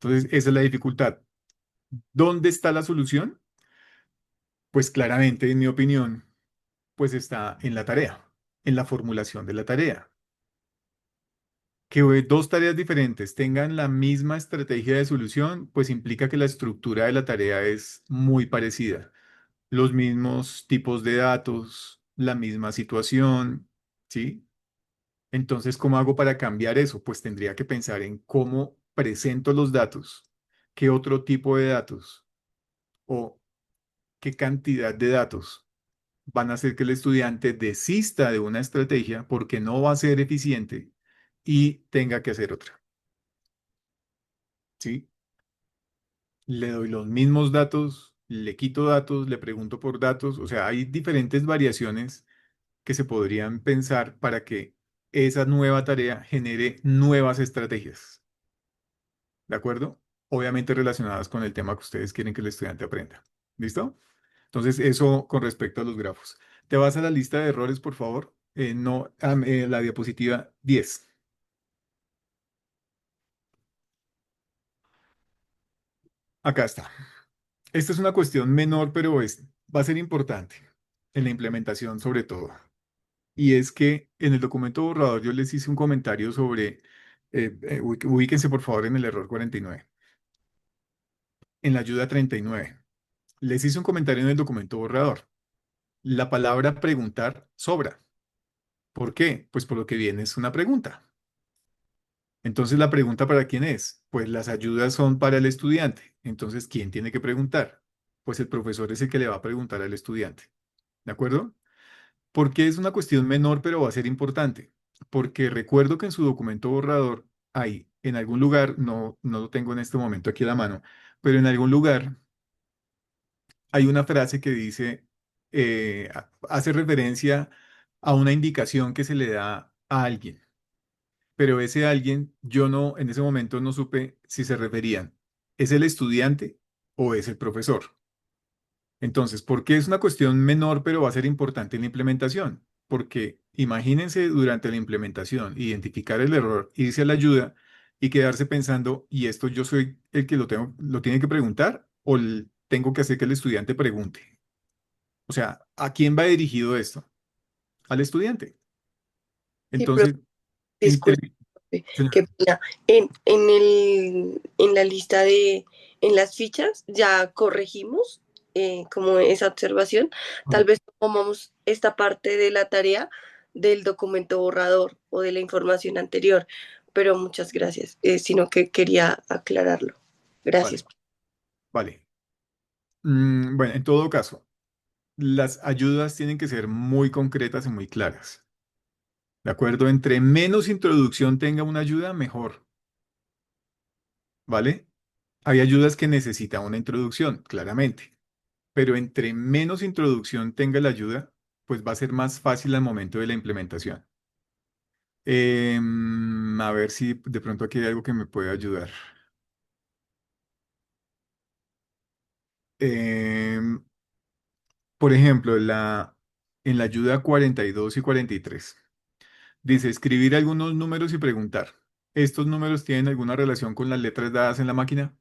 Entonces, esa es la dificultad. ¿Dónde está la solución? Pues claramente, en mi opinión, pues está en la tarea, en la formulación de la tarea. Que dos tareas diferentes tengan la misma estrategia de solución, pues implica que la estructura de la tarea es muy parecida. Los mismos tipos de datos, la misma situación, ¿sí? Entonces, ¿cómo hago para cambiar eso? Pues tendría que pensar en cómo presento los datos, qué otro tipo de datos o qué cantidad de datos van a hacer que el estudiante desista de una estrategia porque no va a ser eficiente y tenga que hacer otra. ¿Sí? Le doy los mismos datos, le quito datos, le pregunto por datos, o sea, hay diferentes variaciones que se podrían pensar para que esa nueva tarea genere nuevas estrategias. ¿De acuerdo? Obviamente relacionadas con el tema que ustedes quieren que el estudiante aprenda. ¿Listo? Entonces, eso con respecto a los grafos. ¿Te vas a la lista de errores, por favor? No, la diapositiva 10. Acá está. Esta es una cuestión menor, pero va a ser importante en la implementación sobre todo. Y es que en el documento borrador yo les hice un comentario sobre, ubíquense por favor en el error 49, en la ayuda 39. Les hice un comentario en el documento borrador. La palabra preguntar sobra. ¿Por qué? Pues por lo que viene es una pregunta. Entonces, ¿la pregunta para quién es? Pues las ayudas son para el estudiante. Entonces, ¿quién tiene que preguntar? Pues el profesor es el que le va a preguntar al estudiante. ¿De acuerdo? Porque es una cuestión menor, pero va a ser importante. Porque recuerdo que en su documento borrador hay, en algún lugar, no lo tengo en este momento aquí a la mano, pero en algún lugar hay una frase que dice, hace referencia a una indicación que se le da a alguien. Pero ese alguien, yo no, en ese momento no supe si se referían, ¿es el estudiante o es el profesor? Entonces, ¿por qué es una cuestión menor, pero va a ser importante en la implementación? Porque imagínense durante la implementación, identificar el error, irse a la ayuda y quedarse pensando, ¿y esto yo soy el que lo tiene que preguntar o tengo que hacer que el estudiante pregunte? O sea, ¿a quién va dirigido esto? Al estudiante. Sí, pero Entonces, en disculpe, qué pena. En la lista en las fichas ya corregimos como esa observación. Tal vez tomamos esta parte de la tarea del documento borrador o de la información anterior, pero muchas gracias, sino que quería aclararlo. vale, Gracias. vale. Bueno, en todo caso, las ayudas tienen que ser muy concretas y muy claras. ¿De acuerdo? Entre menos introducción tenga una ayuda, mejor. ¿Vale? Hay ayudas que necesitan una introducción, claramente. Pero entre menos introducción tenga la ayuda, pues va a ser más fácil al momento de la implementación. A ver si de pronto aquí hay algo que me puede ayudar. Em, por ejemplo, en la ayuda 42 y 43. Dice, escribir algunos números y preguntar. ¿estos números tienen alguna relación con las letras dadas en la máquina?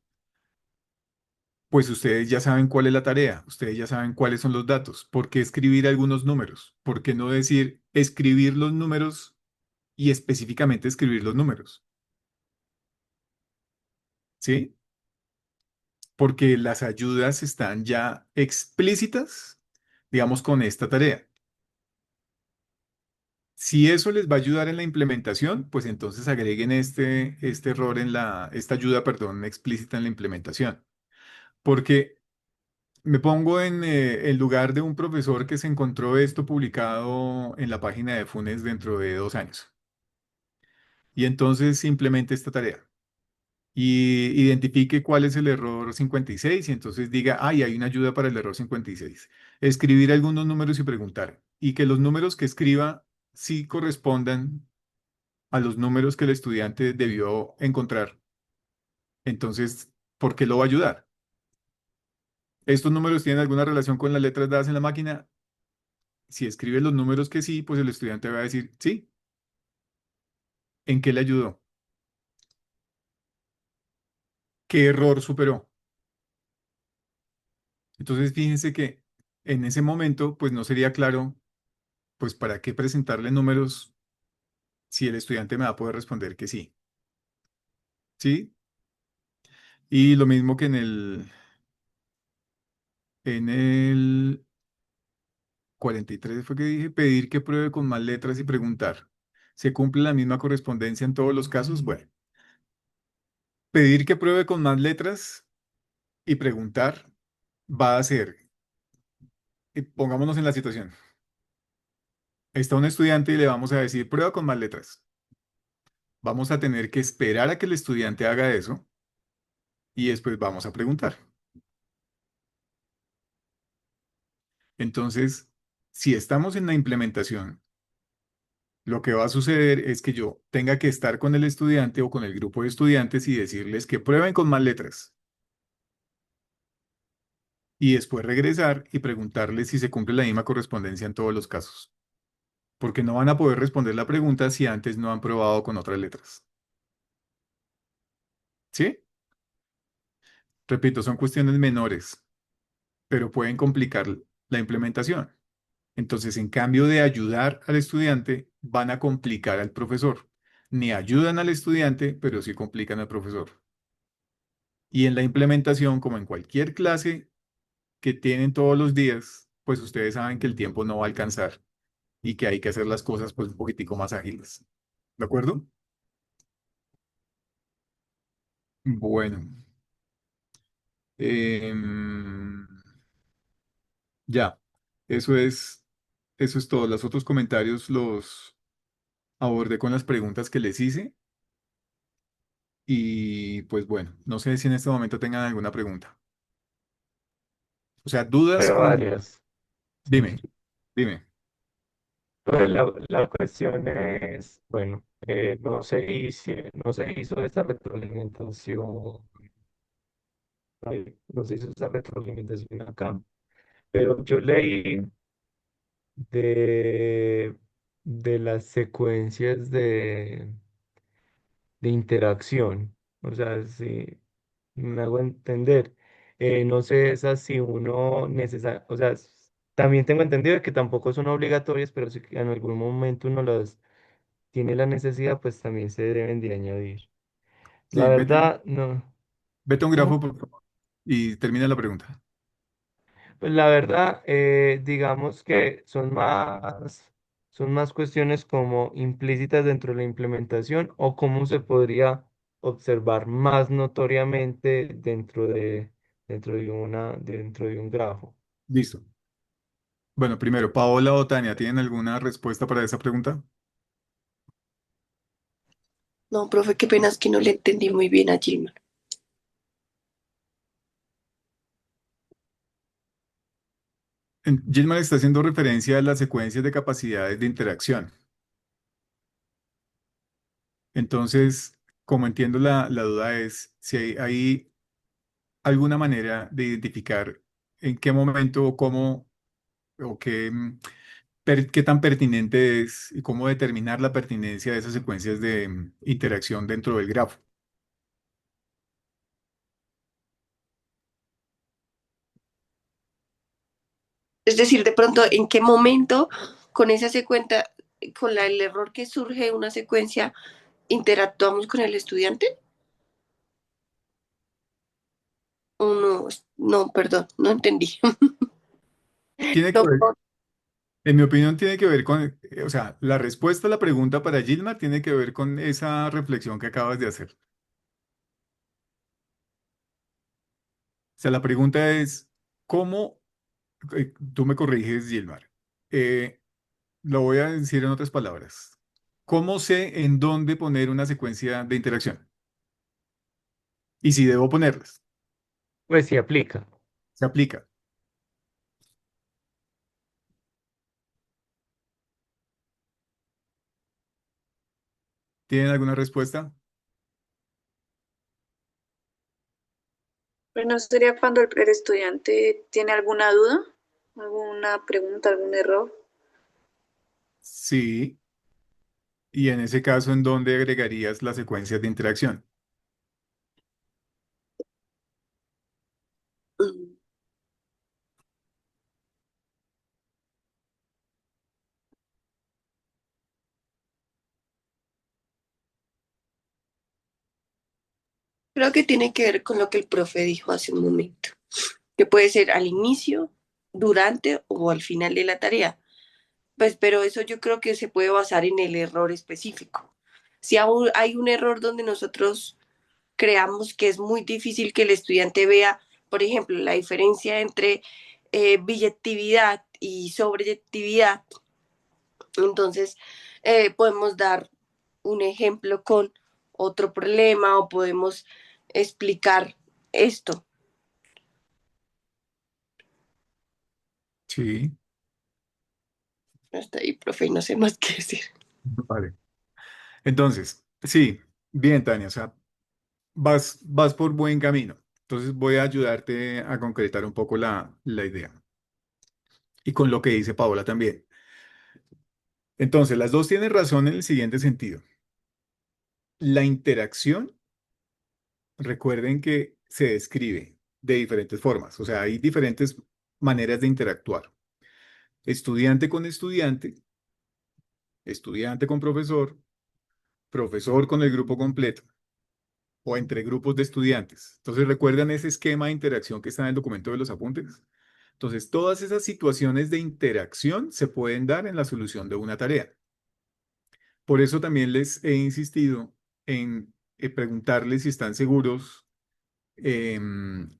Pues ustedes ya saben cuál es la tarea, ustedes ya saben cuáles son los datos. ¿Por qué escribir algunos números? ¿Por qué no decir escribir los números y específicamente escribir los números? ¿Sí? Porque las ayudas están ya explícitas, digamos, con esta tarea. Si eso les va a ayudar en la implementación, pues entonces agreguen este error esta ayuda, perdón, explícita en la implementación. Porque me pongo en lugar de un profesor que se encontró esto publicado en la página de Funes dentro de 2 años. Y entonces simplemente esta tarea. Y identifique cuál es el error 56 y entonces diga, ay, hay una ayuda para el error 56. Escribir algunos números y preguntar. Y que los números que escriba sí correspondan a los números que el estudiante debió encontrar. Entonces, ¿por qué lo va a ayudar? ¿Estos números tienen alguna relación con las letras dadas en la máquina? Si escribe los números que sí, pues el estudiante va a decir, sí, ¿en qué le ayudó? ¿Qué error superó? Entonces, fíjense que en ese momento, pues no sería claro, pues para qué presentarle números si el estudiante me va a poder responder que sí. ¿Sí? Y lo mismo que en el 43 fue que dije, pedir que pruebe con más letras y preguntar. ¿Se cumple la misma correspondencia en todos los casos? Bueno, pedir que pruebe con más letras y preguntar va a ser, pongámonos en la situación. Está un estudiante y le vamos a decir, prueba con más letras. Vamos a tener que esperar a que el estudiante haga eso y después vamos a preguntar. Entonces, si estamos en la implementación, lo que va a suceder es que yo tenga que estar con el estudiante o con el grupo de estudiantes y decirles que prueben con más letras y después regresar y preguntarles si se cumple la misma correspondencia en todos los casos, porque no van a poder responder la pregunta si antes no han probado con otras letras. ¿Sí? Repito, son cuestiones menores, pero pueden complicar la implementación. Entonces, en cambio de ayudar al estudiante, van a complicar al profesor. Ni ayudan al estudiante, pero sí complican al profesor. Y en la implementación, como en cualquier clase que tienen todos los días, pues ustedes saben que el tiempo no va a alcanzar y que hay que hacer las cosas pues un poquitico más ágiles. ¿De acuerdo? Bueno, em, ya, eso es todo. Los otros comentarios los abordé con las preguntas que les hice y pues bueno, no sé si en este momento tengan alguna pregunta. O sea, dudas Pero con... varias. Sí. Dime, dime. Pues la cuestión es, bueno, no se hizo esta retroalimentación, no se hizo esta retroalimentación acá, pero yo leí de, de las secuencias de interacción, o sea, si me hago entender, no sé esas si uno necesita, o sea, también tengo entendido que tampoco son obligatorias, pero si en algún momento uno las tiene la necesidad, pues también se deben de añadir. La Sí, verdad, no. vete a un grafo, ¿Cómo? por favor, y termina la pregunta. Pues la verdad, digamos que son más cuestiones como implícitas dentro de la implementación o cómo se podría observar más notoriamente dentro de un grafo. Listo. Bueno, primero, Paola o Tania, ¿tienen alguna respuesta para esa pregunta? No, profe, qué pena es que no le entendí muy bien a Gilman. Gilman está haciendo referencia a las secuencias de capacidades de interacción. Entonces, como entiendo la duda es si hay alguna manera de identificar en qué momento o cómo o qué qué tan pertinente es y cómo determinar la pertinencia de esas secuencias de interacción dentro del grafo. Es decir, de pronto, ¿en qué momento con esa secuencia, el error que surge de una secuencia, interactuamos con el estudiante? ¿O no? No, perdón, no entendí. Tiene que No, ver, en mi opinión, tiene que ver con, o sea, la respuesta a la pregunta para Gilmar tiene que ver con esa reflexión que acabas de hacer. O sea, la pregunta es, ¿cómo, tú me corriges, Gilmar, eh, lo voy a decir en otras palabras, ¿cómo sé en dónde poner una secuencia de interacción? Y si debo ponerlas, Pues sí aplica. se aplica. ¿Tienen alguna respuesta? Bueno, sería cuando el estudiante tiene alguna duda, alguna pregunta, algún error. Sí. Y en ese caso, ¿en dónde agregarías las secuencias de interacción? mm, creo que tiene que ver con lo que el profe dijo hace un momento, que puede ser al inicio, durante o al final de la tarea. Pues, pero eso yo creo que se puede basar en el error específico. Si aún hay un error donde nosotros creamos que es muy difícil que el estudiante vea, por ejemplo, la diferencia entre billetividad y sobreyectividad, entonces podemos dar un ejemplo con otro problema o podemos explicar esto. Sí, Hasta ahí, profe, no sé más qué decir. vale. Entonces, sí, bien, Tania, o sea, vas por buen camino. Entonces voy a ayudarte a concretar un poco la idea. Y con lo que dice Paola también. Entonces, las dos tienen razón en el siguiente sentido. La interacción, recuerden que se describe de diferentes formas. O sea, hay diferentes maneras de interactuar. Estudiante con estudiante, estudiante con profesor, profesor con el grupo completo o entre grupos de estudiantes. Entonces, ¿recuerdan ese esquema de interacción que está en el documento de los apuntes? Entonces, todas esas situaciones de interacción se pueden dar en la solución de una tarea. Por eso también les he insistido en preguntarles si están seguros en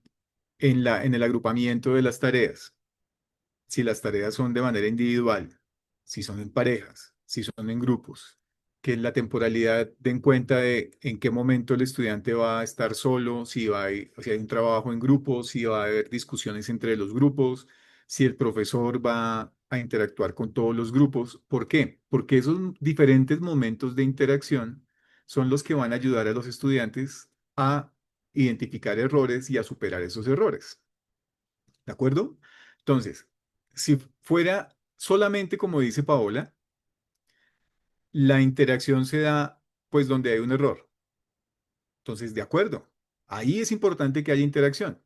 el agrupamiento de las tareas. Si las tareas son de manera individual, si son en parejas, si son en grupos, que la temporalidad den cuenta de en qué momento el estudiante va a estar solo, si hay un trabajo en grupo, si va a haber discusiones entre los grupos, si el profesor va a interactuar con todos los grupos. ¿Por qué? Porque esos diferentes momentos de interacción son los que van a ayudar a los estudiantes a identificar errores y a superar esos errores. ¿De acuerdo? Entonces, si fuera solamente como dice Paola, la interacción se da pues donde hay un error. Entonces, de acuerdo, ahí es importante que haya interacción.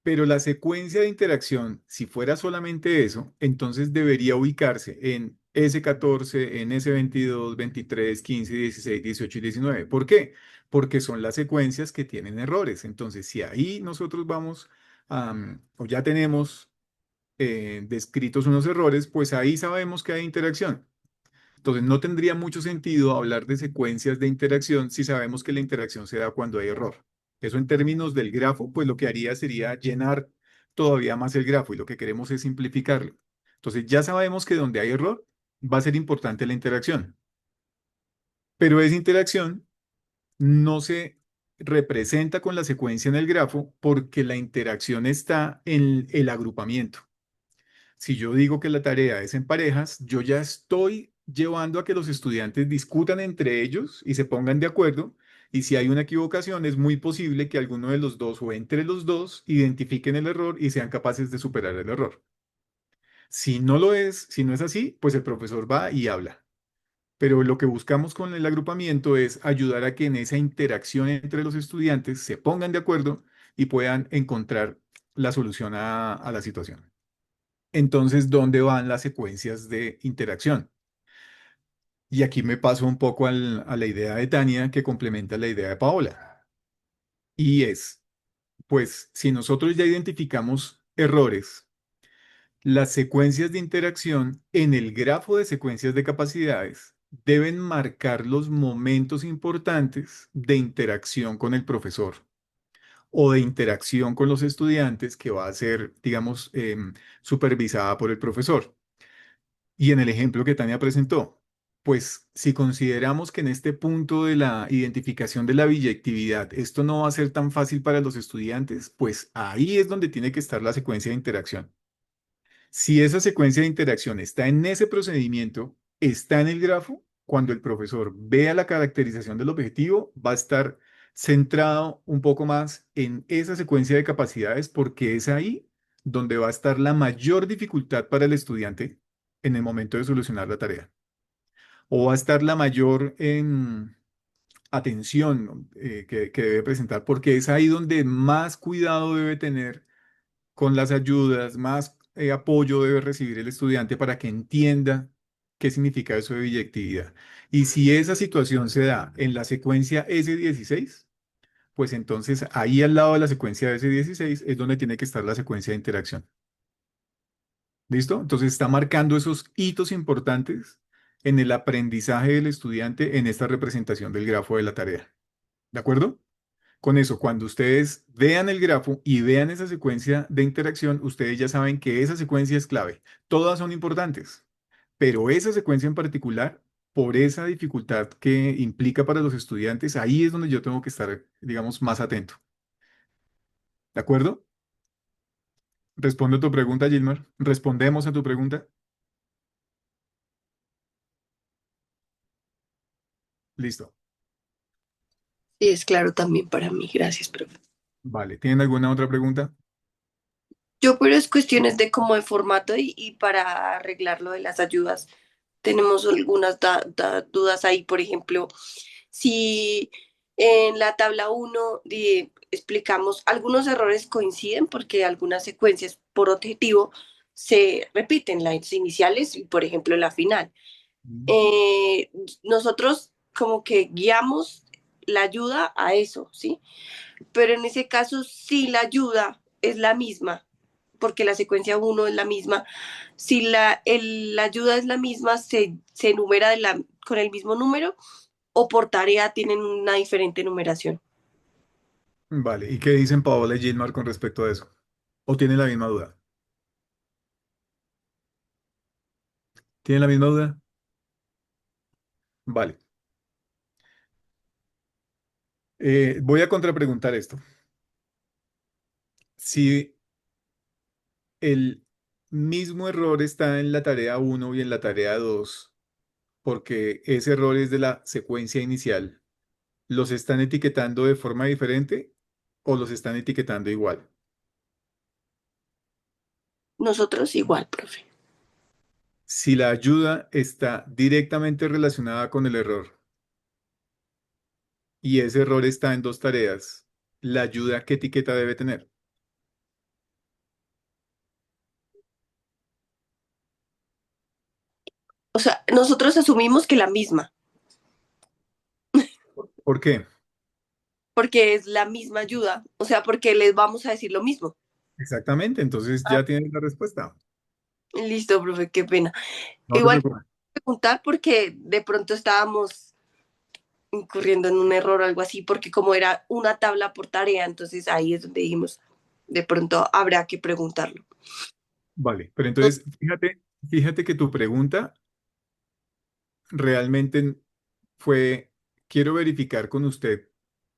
Pero la secuencia de interacción, si fuera solamente eso, entonces debería ubicarse en S14, en S22, 23, 15, 16, 18 y 19. ¿Por qué? Porque son las secuencias que tienen errores. Entonces, si ahí nosotros vamos, o ya tenemos descritos unos errores, pues ahí sabemos que hay interacción. Entonces no tendría mucho sentido hablar de secuencias de interacción si sabemos que la interacción se da cuando hay error. Eso en términos del grafo, pues lo que haría sería llenar todavía más el grafo y lo que queremos es simplificarlo. Entonces ya sabemos que donde hay error va a ser importante la interacción, pero esa interacción no se representa con la secuencia en el grafo porque la interacción está en el agrupamiento. Si yo digo que la tarea es en parejas, yo ya estoy llevando a que los estudiantes discutan entre ellos y se pongan de acuerdo. Y si hay una equivocación, es muy posible que alguno de los dos o entre los dos identifiquen el error y sean capaces de superar el error. Si no lo es, si no es así, pues el profesor va y habla. Pero lo que buscamos con el agrupamiento es ayudar a que en esa interacción entre los estudiantes se pongan de acuerdo y puedan encontrar la solución a la situación. Entonces, ¿dónde van las secuencias de interacción? Y aquí me paso un poco a la idea de Tania que complementa la idea de Paola. Y es, pues, si nosotros ya identificamos errores, las secuencias de interacción en el grafo de secuencias de capacidades deben marcar los momentos importantes de interacción con el profesor o de interacción con los estudiantes que va a ser, digamos, supervisada por el profesor. Y en el ejemplo que Tania presentó, pues si consideramos que en este punto de la identificación de la biyectividad esto no va a ser tan fácil para los estudiantes, pues ahí es donde tiene que estar la secuencia de interacción. Si esa secuencia de interacción está en ese procedimiento, está en el grafo, cuando el profesor vea la caracterización del objetivo, va a estar centrado un poco más en esa secuencia de capacidades porque es ahí donde va a estar la mayor dificultad para el estudiante en el momento de solucionar la tarea. O va a estar la mayor atención que debe presentar porque es ahí donde más cuidado debe tener con las ayudas, más apoyo debe recibir el estudiante para que entienda qué significa eso de biyectividad. Y si esa situación se da en la secuencia S16, pues entonces ahí al lado de la secuencia S16 es donde tiene que estar la secuencia de interacción. ¿Listo? Entonces está marcando esos hitos importantes en el aprendizaje del estudiante en esta representación del grafo de la tarea. ¿De acuerdo? Con eso, cuando ustedes vean el grafo y vean esa secuencia de interacción, ustedes ya saben que esa secuencia es clave. Todas son importantes, pero esa secuencia en particular, por esa dificultad que implica para los estudiantes, ahí es donde yo tengo que estar, digamos, más atento. ¿De acuerdo? Respondo a tu pregunta, Gilmar. Respondemos a tu pregunta. Listo. Sí, es claro también para mí. Gracias, profe. Vale. ¿Tienen alguna otra pregunta? Yo, pero es cuestiones de cómo de formato y para arreglar lo de las ayudas, tenemos algunas dudas ahí. Por ejemplo, si en la tabla uno explicamos algunos errores coinciden porque algunas secuencias por objetivo se repiten, las iniciales y, por ejemplo, la final. Mm. Eh, Nosotros como que guiamos la ayuda a eso, ¿sí? Pero en ese caso, si la ayuda es la misma, porque la secuencia uno es la misma, si la ayuda es la misma, se enumera con el mismo número o por tarea tienen una diferente numeración. Vale. ¿Y qué dicen Paola y Gilmar con respecto a eso? ¿O tienen la misma duda? ¿Tienen la misma duda? Vale. Voy a contrapreguntar esto. Si el mismo error está en la tarea uno y en la tarea 2, porque ese error es de la secuencia inicial, ¿los están etiquetando de forma diferente o los están etiquetando igual? Nosotros igual, profe. Si la ayuda está directamente relacionada con el error y ese error está en dos tareas, ¿la ayuda qué etiqueta debe tener? O sea, nosotros asumimos que la misma, ¿Por qué? porque es la misma ayuda, o sea, porque les vamos a decir lo mismo. Exactamente, entonces Ah, ya tienen la respuesta. listo, profe, qué pena. No te Igual preocupes. preguntar porque de pronto estábamos incurriendo en un error o algo así, porque como era una tabla por tarea, entonces ahí es donde dijimos, de pronto habrá que preguntarlo. Vale, pero entonces fíjate que tu pregunta realmente fue, quiero verificar con usted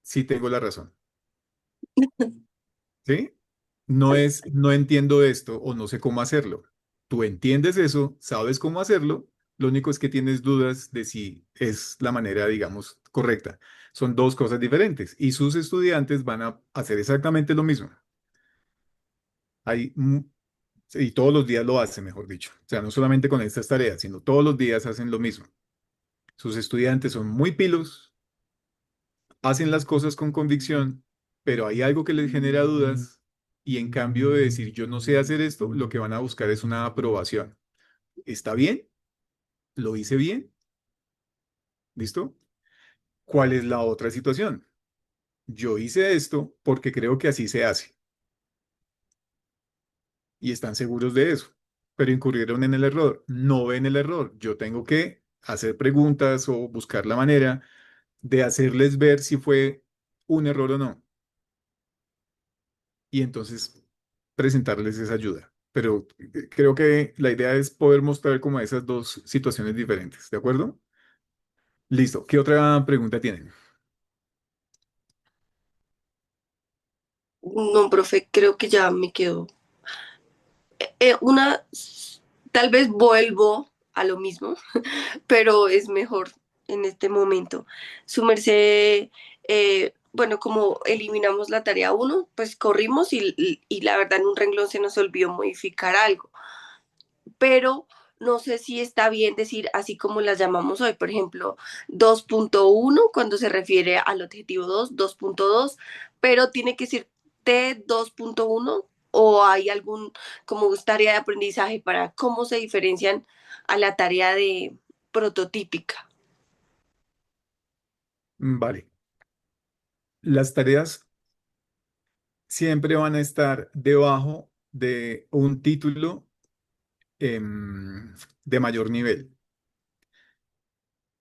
si tengo la razón, ¿sí? No es, no entiendo esto o no sé cómo hacerlo. Tú entiendes eso, sabes cómo hacerlo, lo único es que tienes dudas de si es la manera, digamos, correcta. Son dos cosas diferentes y sus estudiantes van a hacer exactamente lo mismo. Hay Y todos los días lo hace, mejor dicho. O sea, no solamente con estas tareas, sino todos los días hacen lo mismo. Sus estudiantes son muy pilos, hacen las cosas con convicción, pero hay algo que les genera dudas y en cambio de decir yo no sé hacer esto, lo que van a buscar es una aprobación. ¿Está bien? ¿Lo hice bien? ¿Listo? ¿Cuál es la otra situación? Yo hice esto porque creo que así se hace y están seguros de eso, pero incurrieron en el error. No ven el error. Yo tengo que hacer preguntas o buscar la manera de hacerles ver si fue un error o no. Y entonces presentarles esa ayuda. Pero creo que la idea es poder mostrar como esas dos situaciones diferentes, ¿de acuerdo? Listo. ¿Qué otra pregunta tienen? No, profe, creo que ya me quedo. Una, tal vez vuelvo a lo mismo, pero es mejor en este momento. Su merced, bueno, como eliminamos la tarea uno, pues corrimos y la verdad en un renglón se nos olvidó modificar algo, pero no sé si está bien decir así como las llamamos hoy, por ejemplo, 2.1 cuando se refiere al objetivo 2.2, pero tiene que ser T2.1 o hay algún como tarea de aprendizaje para cómo se diferencian a la tarea de prototípica. Vale. Las tareas siempre van a estar debajo de un título de mayor nivel,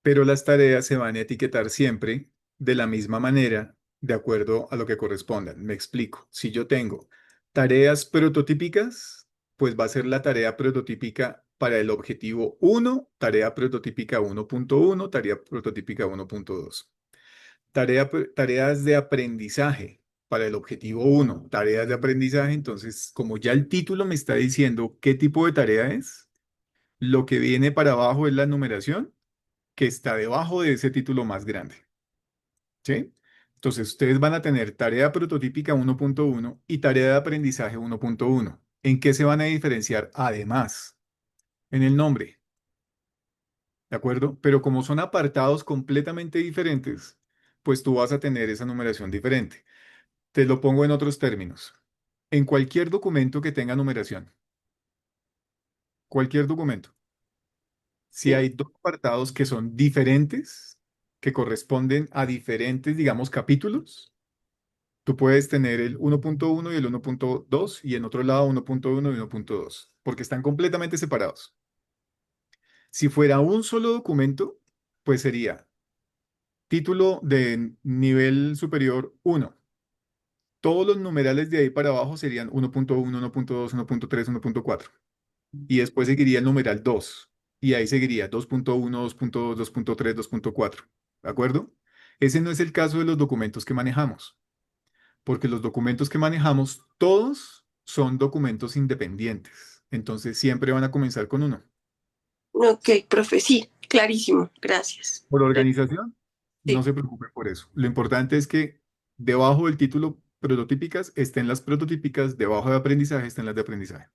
pero las tareas se van a etiquetar siempre de la misma manera, de acuerdo a lo que correspondan. Me explico. Si yo tengo tareas prototípicas, pues va a ser la tarea prototípica para el objetivo uno, tarea prototípica 1.1, tarea prototípica 1.2. Tareas de aprendizaje para el objetivo uno, tareas de aprendizaje. Entonces, como ya el título me está diciendo qué tipo de tarea es, lo que viene para abajo es la numeración que está debajo de ese título más grande. ¿Sí? Entonces, ustedes van a tener tarea prototípica 1.1 y tarea de aprendizaje 1.1. ¿En qué se van a diferenciar? Además, en el nombre, ¿de acuerdo? Pero como son apartados completamente diferentes, pues tú vas a tener esa numeración diferente. Te lo pongo en otros términos. En cualquier documento que tenga numeración, cualquier documento, si Sí. hay dos apartados que son diferentes, que corresponden a diferentes, digamos, capítulos, tú puedes tener el 1.1 y el 1.2 y en otro lado 1.1 y 1.2, porque están completamente separados. Si fuera un solo documento, pues sería título de nivel superior 1. Todos los numerales de ahí para abajo serían 1.1, 1.2, 1.3, 1.4. Y después seguiría el numeral 2. Y ahí seguiría 2.1, 2.2, 2.3, 2.4. ¿De acuerdo? Ese no es el caso de los documentos que manejamos, porque los documentos que manejamos, todos son documentos independientes. Entonces siempre van a comenzar con uno. Ok, profe, sí, clarísimo, gracias. Por organización, no Sí. se preocupe por eso. Lo importante es que debajo del título prototípicas estén las prototípicas, debajo de aprendizaje estén las de aprendizaje.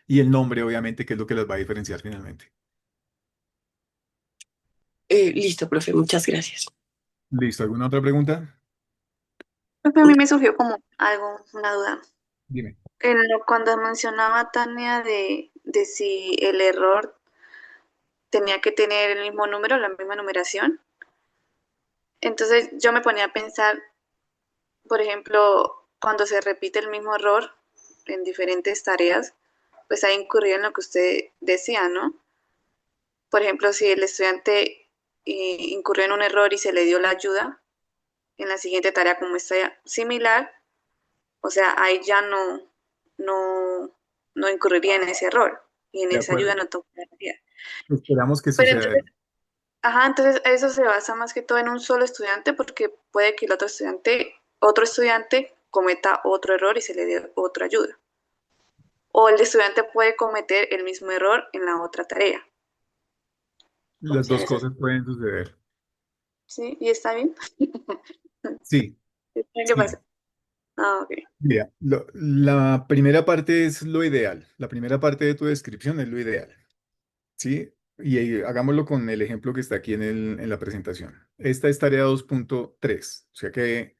Y el nombre, obviamente, que es lo que las va a diferenciar finalmente. Listo, profe, muchas gracias. ¿Listo? ¿Alguna otra pregunta? Creo que a mí me surgió como algo, una duda. Dime. Cuando mencionaba Tania de si el error tenía que tener el mismo número, la misma numeración, entonces yo me ponía a pensar, por ejemplo, cuando se repite el mismo error en diferentes tareas, pues ahí incurría en lo que usted decía, ¿no? Por ejemplo, si el estudiante incurrió en un error y se le dio la ayuda, en la siguiente tarea como está similar, o sea, ahí ya no, no incurriría en ese error y en De esa ayuda acuerdo. no tocaría. Esperamos que Pero suceda. entonces, ajá, entonces eso se basa más que todo en un solo estudiante porque puede que el otro estudiante cometa otro error y se le dé otra ayuda. O el estudiante puede cometer el mismo error en la otra tarea. O Las sea, dos eso cosas pueden suceder. sí, y está bien. Sí, ¿Qué sí. pasa? Ah, ok. Mira, la primera parte es lo ideal. La primera parte de tu descripción es lo ideal, ¿sí? Y ahí hagámoslo con el ejemplo que está aquí en la presentación. Esta es tarea 2.3, o sea que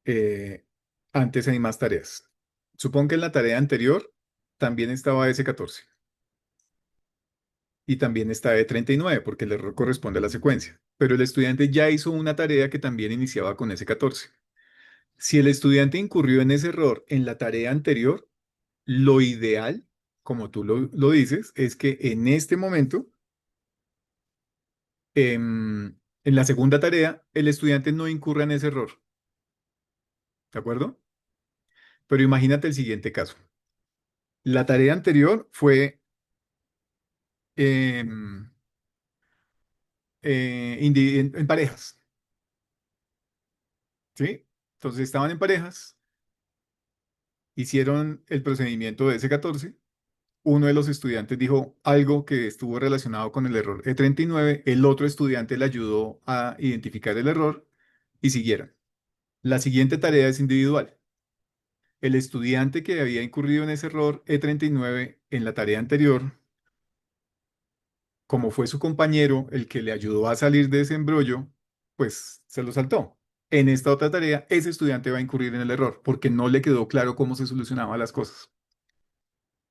eh, antes hay más tareas. Supongo que en la tarea anterior también estaba S14 y también está E39 porque el error corresponde a la secuencia, pero el estudiante ya hizo una tarea que también iniciaba con S14. Si el estudiante incurrió en ese error en la tarea anterior, lo ideal, como tú lo dices, es que en este momento, en la segunda tarea, el estudiante no incurra en ese error. ¿De acuerdo? Pero imagínate el siguiente caso. La tarea anterior fue em, en parejas, ¿sí? Entonces estaban en parejas, hicieron el procedimiento de S14. Uno de los estudiantes dijo algo que estuvo relacionado con el error E39, el otro estudiante le ayudó a identificar el error y siguieron. La siguiente tarea es individual. El estudiante que había incurrido en ese error E39 en la tarea anterior, como fue su compañero el que le ayudó a salir de ese embrollo, pues se lo saltó. En esta otra tarea, ese estudiante va a incurrir en el error porque no le quedó claro cómo se solucionaban las cosas.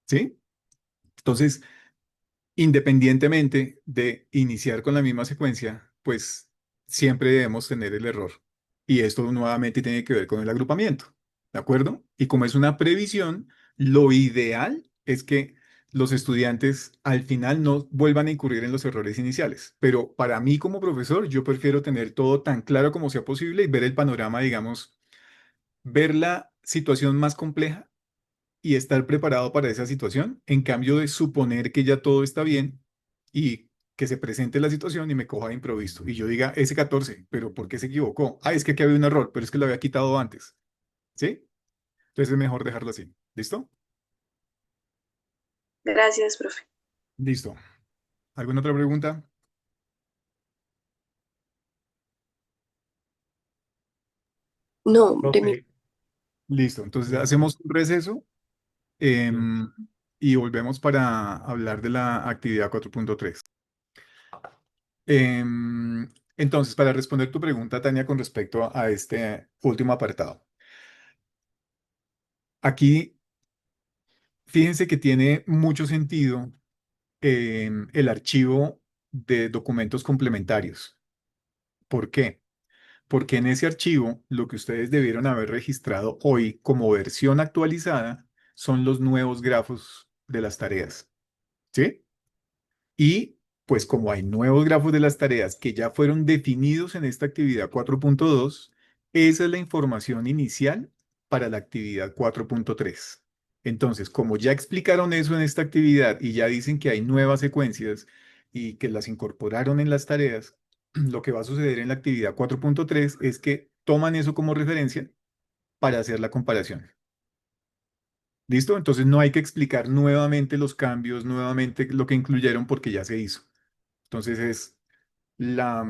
¿Sí? Entonces, independientemente de iniciar con la misma secuencia, pues siempre debemos tener el error. Y esto nuevamente tiene que ver con el agrupamiento, ¿de acuerdo? Y como es una previsión, lo ideal es que los estudiantes al final no vuelvan a incurrir en los errores iniciales. Pero para mí como profesor, yo prefiero tener todo tan claro como sea posible y ver el panorama, digamos, ver la situación más compleja y estar preparado para esa situación, en cambio de suponer que ya todo está bien y que se presente la situación y me coja de improviso y yo diga S14, pero ¿por qué se equivocó? Ah, es que aquí había un error, pero es que lo había quitado antes, ¿sí? Entonces es mejor dejarlo así. ¿Listo? Gracias, profe. Listo. ¿Alguna otra pregunta? No, de mi... Profe, Listo. Entonces hacemos un receso sí. em, y volvemos para hablar de la actividad 4.3. Entonces, para responder tu pregunta, Tania, con respecto a este último apartado. Aquí, fíjense que tiene mucho sentido el archivo de documentos complementarios. ¿Por qué? Porque en ese archivo lo que ustedes debieron haber registrado hoy como versión actualizada son los nuevos grafos de las tareas. ¿Sí? Y pues como hay nuevos grafos de las tareas que ya fueron definidos en esta actividad 4.2, esa es la información inicial para la actividad 4.3. Entonces, como ya explicaron eso en esta actividad y ya dicen que hay nuevas secuencias y que las incorporaron en las tareas, lo que va a suceder en la actividad 4.3 es que toman eso como referencia para hacer la comparación. ¿Listo? Entonces no hay que explicar nuevamente los cambios, nuevamente lo que incluyeron porque ya se hizo. Entonces es la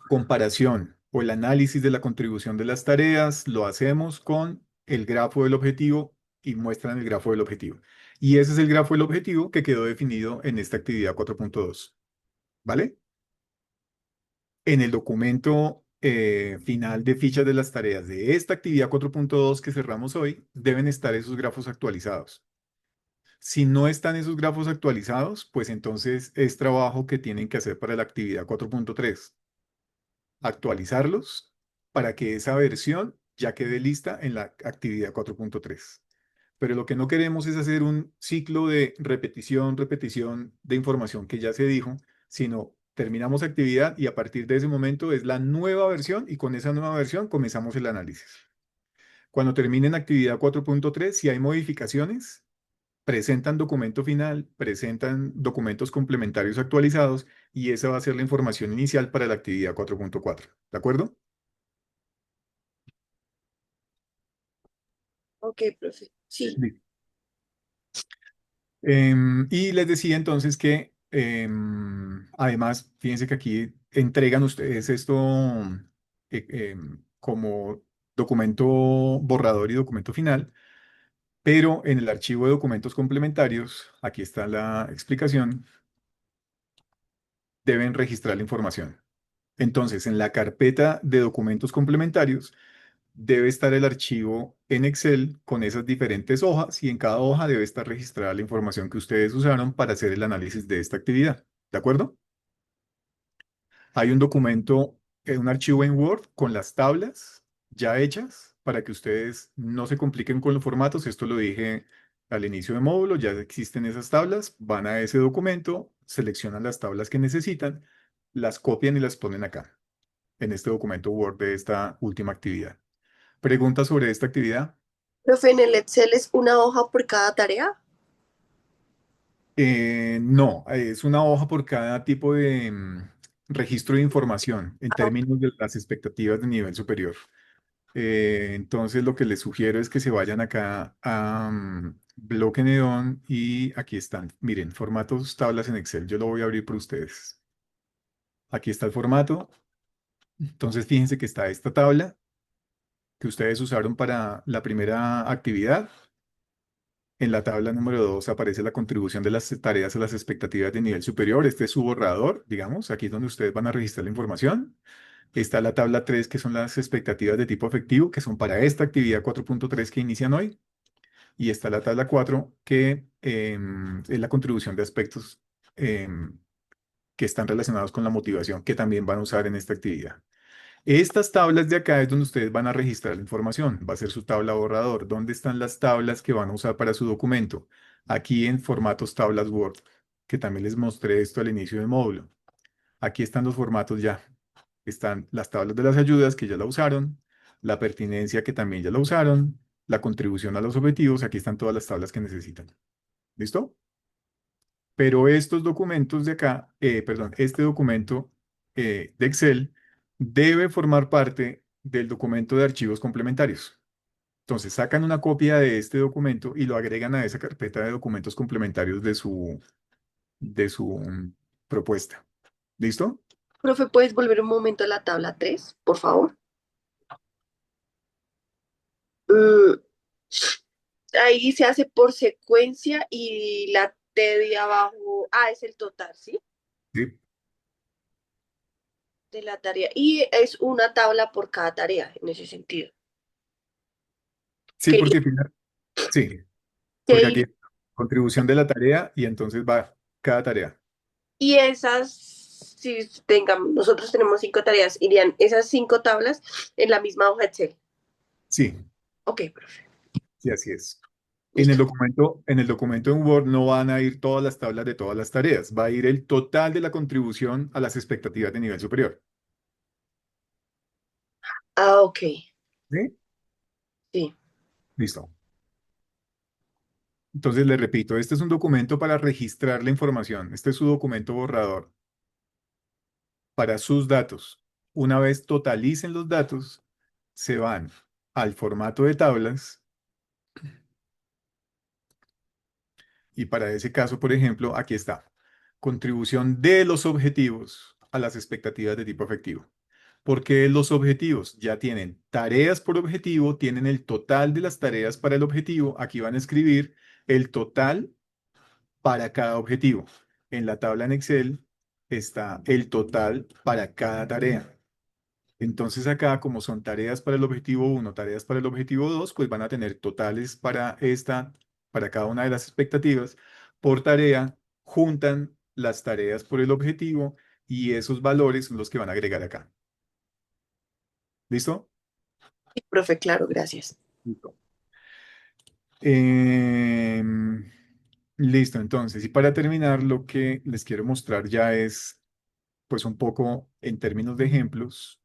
comparación o el análisis de la contribución de las tareas, lo hacemos con el grafo del objetivo y muestran el grafo del objetivo. Y ese es el grafo del objetivo que quedó definido en esta actividad 4.2. ¿Vale? En el documento final de fichas de las tareas de esta actividad 4.2 que cerramos hoy, deben estar esos grafos actualizados. Si no están esos grafos actualizados, pues entonces es trabajo que tienen que hacer para la actividad 4.3, actualizarlos para que esa versión ya quede lista en la actividad 4.3. Pero lo que no queremos es hacer un ciclo de repetición, repetición de información que ya se dijo, sino terminamos actividad y a partir de ese momento es la nueva versión y con esa nueva versión comenzamos el análisis. Cuando terminen actividad 4.3, si hay modificaciones, presentan documento final, presentan documentos complementarios actualizados y esa va a ser la información inicial para la actividad 4.4. ¿De acuerdo? Ok, profe. Sí. Listo. Y les decía entonces que además, fíjense que aquí entregan ustedes esto como documento borrador y documento final, pero en el archivo de documentos complementarios, aquí está la explicación, deben registrar la información. Entonces, en la carpeta de documentos complementarios debe estar el archivo en Excel con esas diferentes hojas y en cada hoja debe estar registrada la información que ustedes usaron para hacer el análisis de esta actividad. ¿De acuerdo? Hay un documento, un archivo en Word con las tablas ya hechas para que ustedes no se compliquen con los formatos. Esto lo dije al inicio del módulo, ya existen esas tablas. Van a ese documento, seleccionan las tablas que necesitan, las copian y las ponen acá, en este documento Word de esta última actividad. ¿Preguntas sobre esta actividad? Profe, en el Excel es una hoja por cada tarea. No, es una hoja por cada tipo de registro de información en Ah, términos de las expectativas de nivel superior. Entonces lo que les sugiero es que se vayan acá a bloque neón y aquí están. Miren, formatos tablas en Excel. Yo lo voy a abrir por ustedes. Aquí está el formato. Entonces fíjense que está esta tabla que ustedes usaron para la primera actividad. En la tabla número 2 aparece la contribución de las tareas a las expectativas de nivel superior. Este es su borrador, digamos. Aquí es donde ustedes van a registrar la información. Está la tabla 3, que son las expectativas de tipo efectivo, que son para esta actividad 4.3 que inician hoy. Y está la tabla 4, que es la contribución de aspectos que están relacionados con la motivación, que también van a usar en esta actividad. Estas tablas de acá es donde ustedes van a registrar la información. Va a ser su tabla borrador. ¿Dónde están las tablas que van a usar para su documento? Aquí en formatos tablas Word, que también les mostré esto al inicio del módulo. Aquí están los formatos ya. Están las tablas de las ayudas que ya la usaron, la pertinencia que también ya la usaron, la contribución a los objetivos. Aquí están todas las tablas que necesitan. ¿Listo? Pero estos documentos de acá, perdón, este documento de Excel debe formar parte del documento de archivos complementarios. Entonces sacan una copia de este documento y lo agregan a esa carpeta de documentos complementarios de su propuesta. ¿Listo? profe, ¿puedes volver un momento a la tabla 3, por favor? Mm, ahí se hace por secuencia y la T de abajo, es el total, ¿sí? Sí, De la tarea. Y es una tabla por cada tarea, en ese sentido. sí, ¿Qué, sí, qué porque aquí ir- contribución de la tarea y entonces va cada tarea. Y esas, si tengamos, nosotros tenemos 5 tareas, irían esas 5 tablas en la misma hoja Excel. Sí, Ok, profe, sí, así es. listo. En el documento en Word no van a ir todas las tablas de todas las tareas, va a ir el total de la contribución a las expectativas de nivel superior. Ok, ¿Sí? sí. Listo. Entonces le repito, este es un documento para registrar la información. Este es su documento borrador para sus datos. Una vez totalicen los datos, se van al formato de tablas y para ese caso, por ejemplo, aquí está. Contribución de los objetivos a las expectativas de tipo efectivo. Porque los objetivos ya tienen tareas por objetivo, tienen el total de las tareas para el objetivo. Aquí van a escribir el total para cada objetivo. En la tabla en Excel está el total para cada tarea. Entonces acá, como son tareas para el objetivo uno, tareas para el objetivo 2, pues van a tener totales para cada una de las expectativas. Por tarea, juntan las tareas por el objetivo y esos valores son los que van a agregar acá. ¿Listo? Sí, profe, claro, gracias. Listo. Em, Listo, entonces, y para terminar, lo que les quiero mostrar ya es, pues, un poco en términos de ejemplos,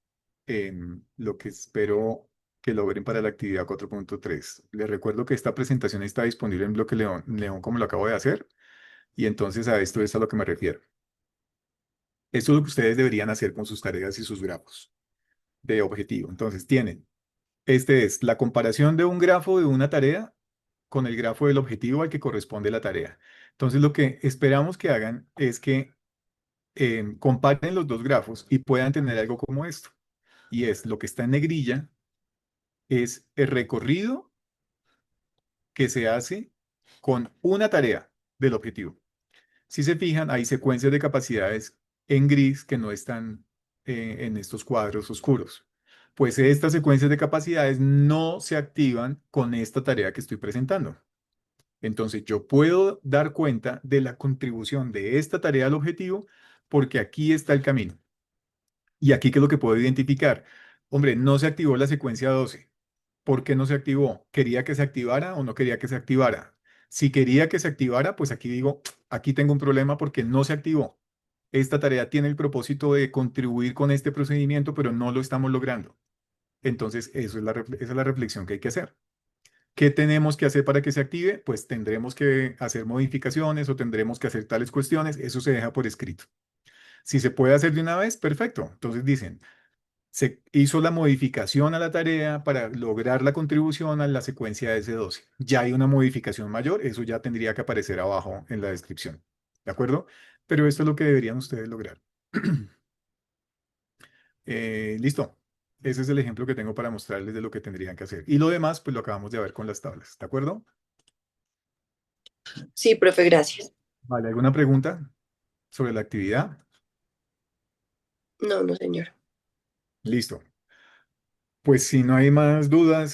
lo que espero que logren para la actividad 4.3. Les recuerdo que esta presentación está disponible en Bloque León, como lo acabo de hacer, y entonces a esto es a lo que me refiero. Esto es lo que ustedes deberían hacer con sus tareas y sus grafos de objetivo. Entonces, este es la comparación de un grafo de una tarea con el grafo del objetivo al que corresponde la tarea. Entonces, lo que esperamos que hagan es que comparen los dos grafos y puedan tener algo como esto. Y es lo que está en negrilla, es el recorrido que se hace con una tarea del objetivo. Si se fijan, hay secuencias de capacidades en gris que no están en estos cuadros oscuros. Pues estas secuencias de capacidades no se activan con esta tarea que estoy presentando. Entonces yo puedo dar cuenta de la contribución de esta tarea al objetivo porque aquí está el camino. Y aquí, ¿qué es lo que puedo identificar? Hombre, no se activó la secuencia 12. ¿Por qué no se activó? ¿Quería que se activara o no quería que se activara? Si quería que se activara, pues aquí digo, aquí tengo un problema porque no se activó. Esta tarea tiene el propósito de contribuir con este procedimiento, pero no lo estamos logrando. Entonces, esa es la reflexión que hay que hacer. ¿Qué tenemos que hacer para que se active? Pues tendremos que hacer modificaciones o tendremos que hacer tales cuestiones. Eso se deja por escrito. Si se puede hacer de una vez, perfecto. Entonces dicen, se hizo la modificación a la tarea para lograr la contribución a la secuencia de S12. Ya hay una modificación mayor, eso ya tendría que aparecer abajo en la descripción. ¿De acuerdo? Pero esto es lo que deberían ustedes lograr. Listo. Ese es el ejemplo que tengo para mostrarles de lo que tendrían que hacer. Y lo demás, pues lo acabamos de ver con las tablas. ¿De acuerdo? Sí, profe, gracias. Vale, ¿alguna pregunta sobre la actividad? No, no, señor. Listo. Pues si no hay más dudas,